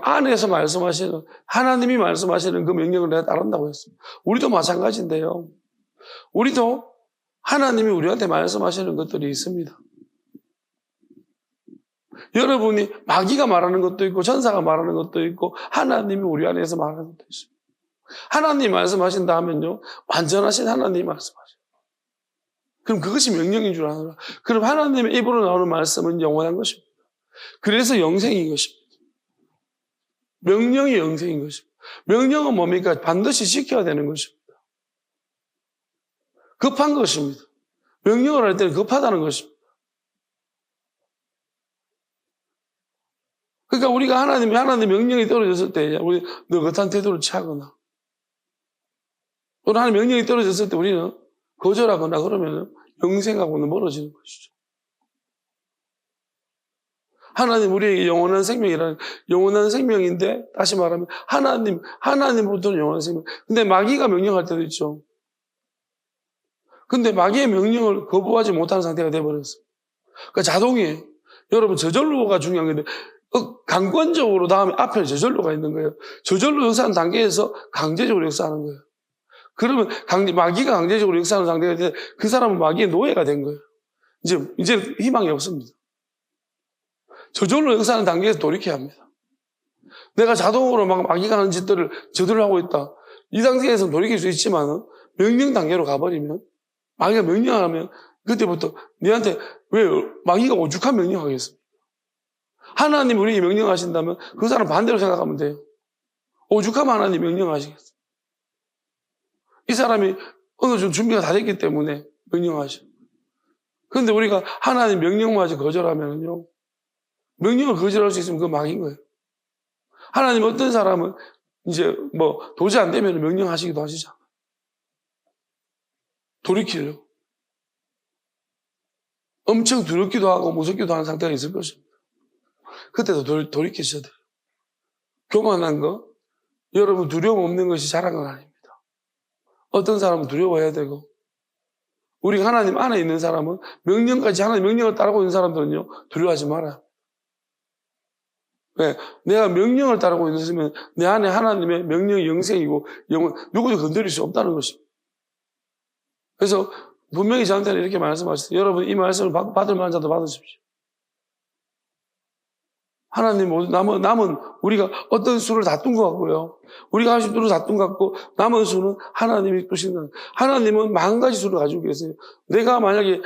안에서 말씀하시는 하나님이 말씀하시는 그 명령을 내가 따른다고 했습니다. 우리도 마찬가지인데요. 우리도 하나님이 우리한테 말씀하시는 것들이 있습니다. 여러분이 마귀가 말하는 것도 있고 전사가 말하는 것도 있고 하나님이 우리 안에서 말하는 것도 있습니다. 하나님 말씀하신다 하면요, 완전하신 하나님이 말씀하셔요. 그럼 그것이 명령인 줄 아노라. 그럼 하나님의 입으로 나오는 말씀은 영원한 것입니다. 그래서 영생인 것입니다. 명령이 영생인 것입니다. 명령은 뭡니까? 반드시 지켜야 되는 것입니다. 급한 것입니다. 명령을 할 때는 급하다는 것입니다. 그러니까 우리가 하나님 명령이 떨어졌을 때 우리 느긋한 태도를 취하거나 또는 하나님 명령이 떨어졌을 때 우리는 거절하거나 그러면 영생하고는 멀어지는 것이죠. 하나님 우리에게 영원한 생명인데 다시 말하면 하나님으로부터는 영원한 생명. 근데 마귀가 명령할 때도 있죠. 근데 마귀의 명령을 거부하지 못하는 상태가 되어버렸어요. 그러니까 자동이에요. 여러분 저절로가 중요한 건데 강권적으로 다음에 앞에 저절로가 있는 거예요. 저절로 역사하는 단계에서 강제적으로 역사하는 거예요. 그러면 마귀가 강제적으로 역사하는 상태가 되면 그 사람은 마귀의 노예가 된 거예요. 이제 희망이 없습니다. 저절로 역사하는 단계에서 돌이켜야 합니다. 내가 자동으로 막 마귀가 하는 짓들을 저절로 하고 있다. 이 단계에서는 돌이킬 수 있지만 명령 단계로 가버리면 마귀가 명령하면 그때부터 너한테 왜 마귀가 오죽한 명령하겠습니까? 하나님 우리에게 명령하신다면 그 사람 반대로 생각하면 돼요. 오죽하면 하나님 명령하시겠어요. 이 사람이 어느 정도 준비가 다 됐기 때문에 명령하셔. 그런데 우리가 하나님 명령마저 거절하면요, 명령을 거절할 수 있으면 그건 마귀인 거예요. 하나님 어떤 사람은 이제 도저히 안 되면 명령하시기도 하시잖아요. 돌이키려고. 엄청 두렵기도 하고 무섭기도 하는 상태가 있을 것입니다. 그때도 돌이키셔야 돼요. 교만한 거, 여러분 두려움 없는 것이 자랑은 아닙니다. 어떤 사람은 두려워해야 되고, 우리가 하나님 안에 있는 사람은 명령까지 하나님 명령을 따르고 있는 사람들은요, 두려워하지 말아요. 왜? 내가 명령을 따르고 있으면 내 안에 하나님의 명령이 영생이고 영원, 누구도 건드릴 수 없다는 것입니다. 그래서 분명히 저한테는 이렇게 말씀하셨어요. 여러분 이 말씀을 받을 만한 자도 받으십시오. 하나님 남은 우리가 어떤 수를 다툰 것 같고요. 우리가 하신 수를 다툰 것 같고 남은 수는 하나님이 두신다는. 하나님은 10,000가지 수를 가지고 계세요. 내가 만약에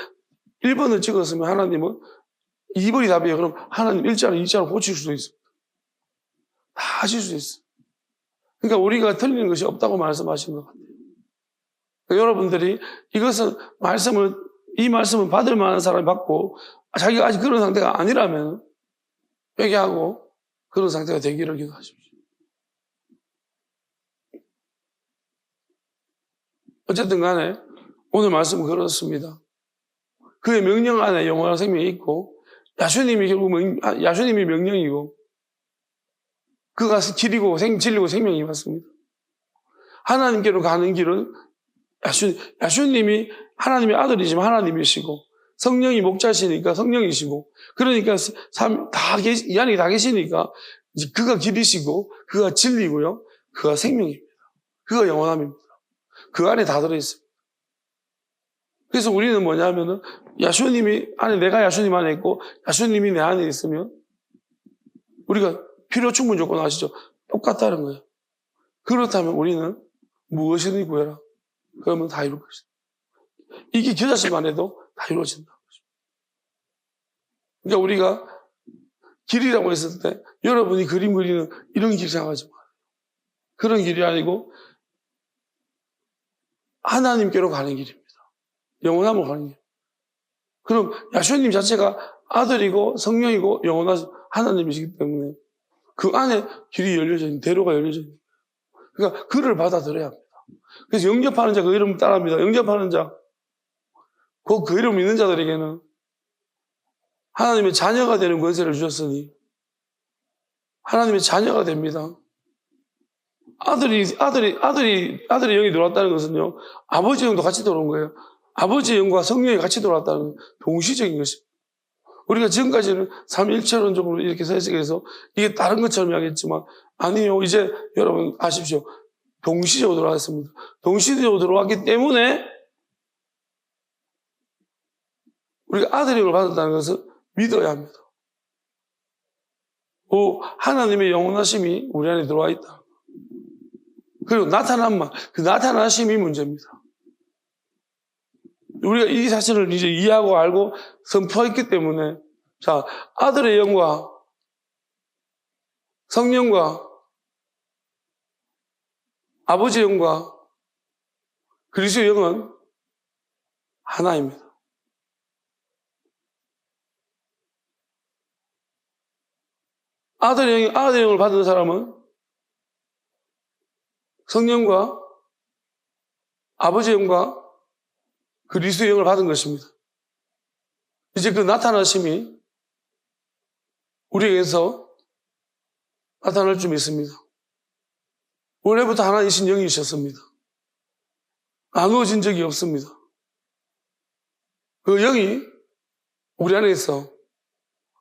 1번을 찍었으면 하나님은 2번이 답이에요. 그럼 하나님 1자를 2자로 고칠 수도 있습니다. 다 하실 수 있어요. 그러니까 우리가 틀리는 것이 없다고 말씀하신 것 같아요. 그러니까 여러분들이 이 말씀을 받을 만한 사람이 받고 자기가 아직 그런 상태가 아니라면 회개하고 그런 상태가 되기를 기도하십시오. 어쨌든 간에 오늘 말씀은 그렇습니다. 그의 명령 안에 영원한 생명이 있고 야수님이 명령이고 그가 길이고 진리고 생명이 맞습니다. 하나님께로 가는 길은 야수님이 하나님의 아들이지만 하나님이시고 성령이 목자시니까 성령이시고 그러니까 이 안에 다 계시니까 이제 그가 길이시고 그가 진리고요. 그가 생명입니다. 그가 영원함입니다. 그 안에 다 들어있습니다. 그래서 우리는 뭐냐면은 내가 야수님 안에 있고 야수님이 내 안에 있으면 우리가 필요 충분 조건 아시죠? 똑같다는 거예요. 그렇다면 우리는 무엇이든 구해라. 그러면 다 이룰 것이다. 이게 겨자씨만 해도 다 이루어진다. 그러니까 우리가 길이라고 했을 때 여러분이 그림 그리는 이런 길 생각하지 마세요. 그런 길이 아니고 하나님께로 가는 길입니다. 영원함으로 가는 길. 그럼 야수님 자체가 아들이고 성령이고 영원한 하나님이시기 때문에 그 안에 길이 열려져 있는 대로가 열려져 있는 거예요. 그러니까 그를 받아들여야 합니다. 그래서 영접하는 자 그 이름을 따라합니다. 영접하는 자 그 이름 믿는 자들에게는 하나님의 자녀가 되는 권세를 주셨으니 하나님의 자녀가 됩니다. 아들의 영이 들어왔다는 것은요, 아버지의 영도 같이 들어온 거예요. 아버지의 영과 성령이 같이 들어왔다는 동시적인 것입니다. 우리가 지금까지는 삼위일체론적으로 이렇게 해석해서 이게 다른 것처럼 하겠지만 아니요. 이제 여러분 아십시오. 동시적으로 들어왔습니다. 동시적으로 들어왔기 때문에 우리가 아들의 영을 받았다는 것을 믿어야 합니다. 하나님의 영원하심이 우리 안에 들어와 있다. 그리고 나타남만, 그 나타나심이 문제입니다. 우리가 이 사실을 이제 이해하고 알고 선포했기 때문에, 자, 아들의 영과 성령과 아버지의 영과 그리스도의 영은 하나입니다. 아들의 영을 받은 사람은 성령과 아버지의 영과 그리스도의 영을 받은 것입니다. 이제 그 나타나심이 우리에게서 나타날 줄 믿습니다. 원래부터 하나이신 영이셨습니다. 나누어진 적이 없습니다. 그 영이 우리 안에서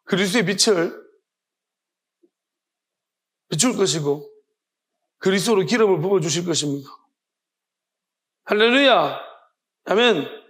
그리스도의 빛을 비출 것이고 그리스도로 기름을 부어주실 것입니다. 할렐루야! 아멘!